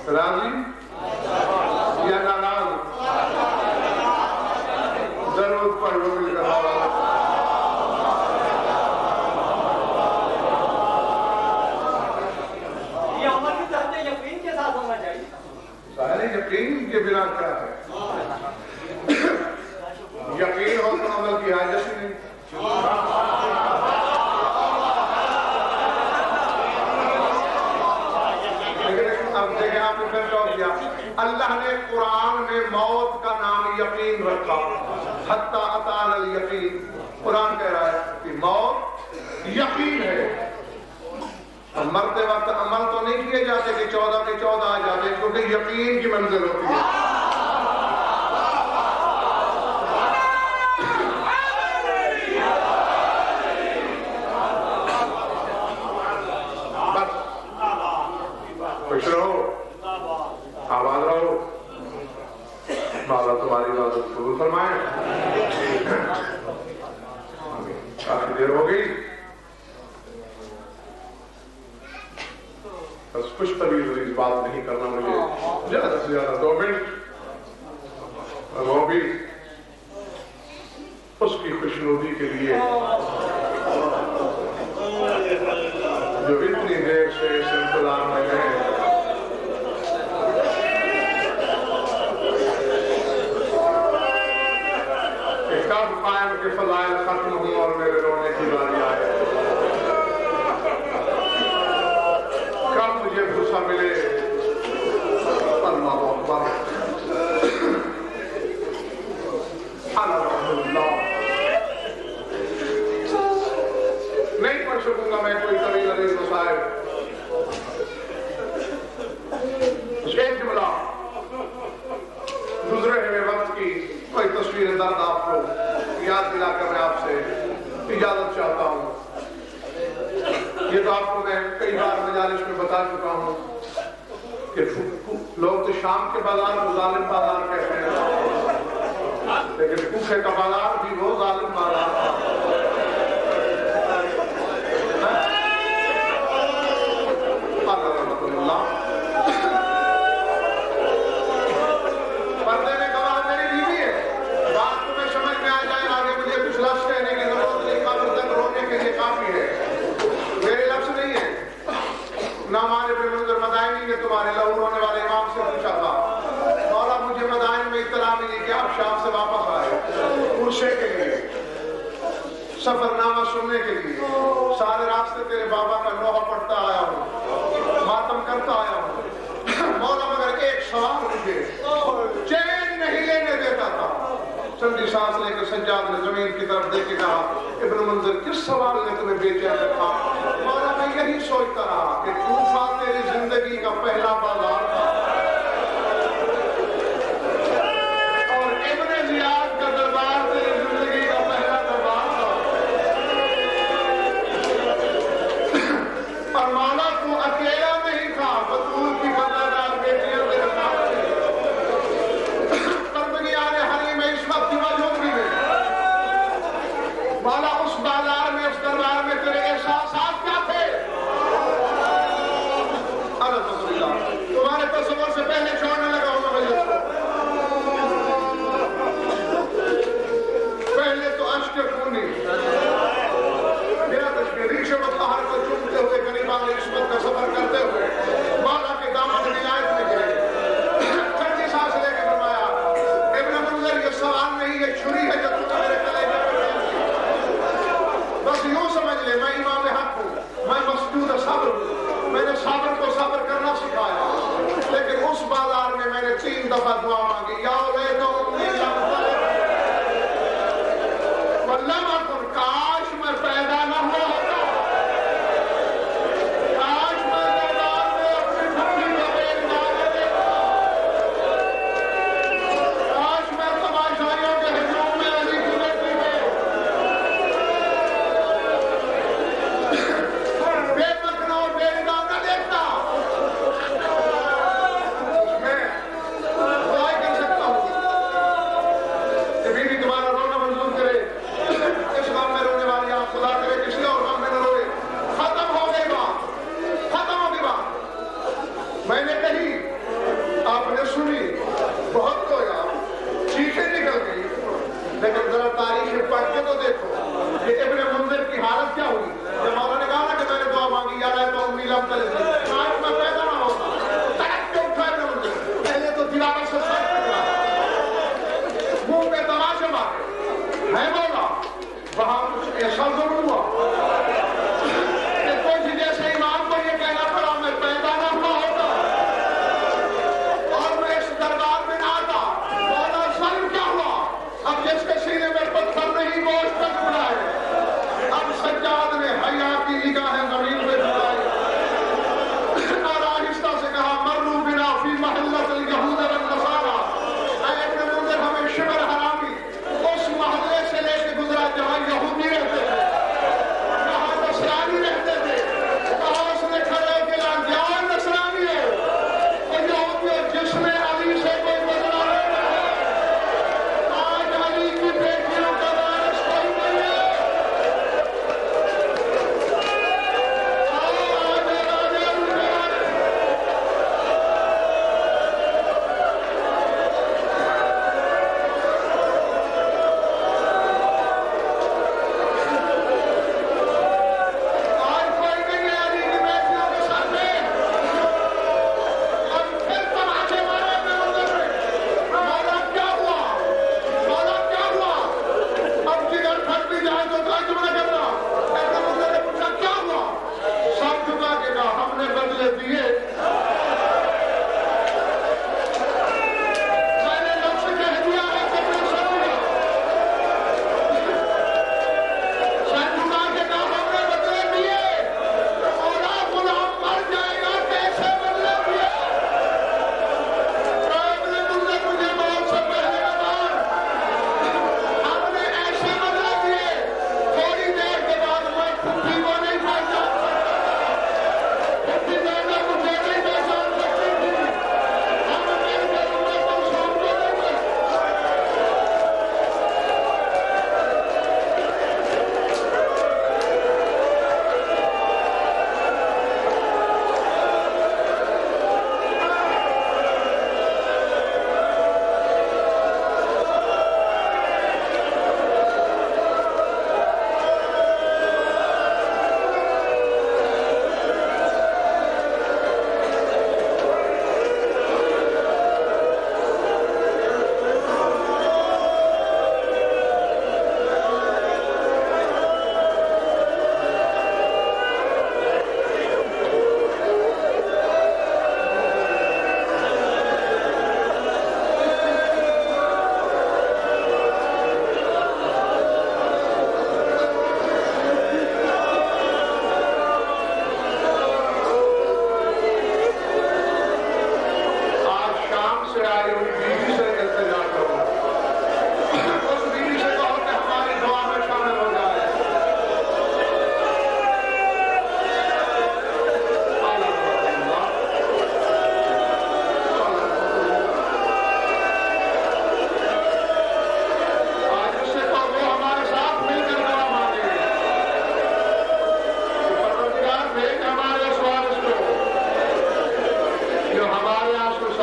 راضی یا ناراض؟ ضرورت پر وہ مل کر یقین کے بنا کیا ہے؟ یقین ہو تو عمل کی حاجت ہی نہیں. لیکن اب دیکھیں آپ نے پھر ٹاک دیا، اللہ نے قرآن میں موت کا نام یقین رکھا. حتی اتانا الیقین. قرآن کہہ رہا ہے کہ موت یقین ہے. مرتے وقت عمل تو نہیں کیے جاتے کہ 14 کے 14 آ جاتے ہیں، کیونکہ یقین کی منزل ہوتی ہے. بس خوش رہو، آباد رہو، مولا تمہاری عبادت قبول فرمائے. کافی دیر ہو گئی، بس کچھ طویل بات نہیں کرنا مجھے، زیادہ سے زیادہ 2 منٹ، اور وہ بھی اس کی خوشنودی کے لیے جو اتنی دیر سے اس انتظار میں ہے. کہ کب قائم کے فضائل ختم ہوں اور میرے رونے کی باری آئے، کب مجھے بھروسہ ملے. اللہ اکبر، الحمدللہ. نہیں پڑھ سکوں گا میں کوئی طویل عریض مسائل. ایک جملہ گزرے ہوئے وقت کی کوئی تصویر درد آپ کو یاد دلا کر میں آپ سے اجازت چاہتا ہوں. یہ تو آپ کو میں کئی بار مجالس میں بتا چکا ہوں کہ لوگ تو شام کے بازار کو ظالم بازار کہتے ہیں، لیکن کوفے کا بازار بھی وہ ظالم بازار تھا. پردے میں گواہ میری بیوی ہے. بات تمہیں سمجھ میں آ جائے، آگے مجھے کچھ لفظ کہنے کی ضرورت نہیں، قبر تک رونے کے لیے کافی ہے. میرے لفظ نہیں ہے. نہ ہمارے بن منظر مدائنی نے تمہارے لہو رونے والے امام سے پوچھا تھا، مولا مجھے مدائن میں اطلاع ملی کہ آپ شام سے واپس آئے عرصے کے لیے، سفر نامہ سننے کے لیے. سارے راستے تیرے بابا کا نوحہ پڑھتا آیا ہوں، ماتم کرتا آیا ہوں. مولا مگر ایک سوال مجھے چین نہیں لینے دیتا تھا. چندی سانس لے کر سجاد نے زمین کی طرف دیکھ کے کہا، ابن منظر کس سوال نے تمہیں بے چین رکھا؟ مولا میں یہی سوچتا رہا کہ کوفہ تیری زندگی کا پہلا بازار تھا اور ابن زیاد کا دربار تیری زندگی کا پہلا دربار تھا. اور مولا تو اکیلا نہیں تھا، بطول کی بدلدار بیٹیاں تیرے ساتھ تھی. قربانیان حریم اس وقت کی موجودگی میں مولا اس بازار میں، اس دربار میں تیرے احساسات کیا تھے؟ الحمدللہ تمہارے تصور سے پہلے چھوڑنے لگا ہوں میں. پہلے تو اشک خونی میرا تشکیل ریشہ و طہر کو چومتے ہوئے غریبان عصمت کا سفر کرتے ہوئے مولا کے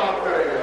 ساتھ کرے گا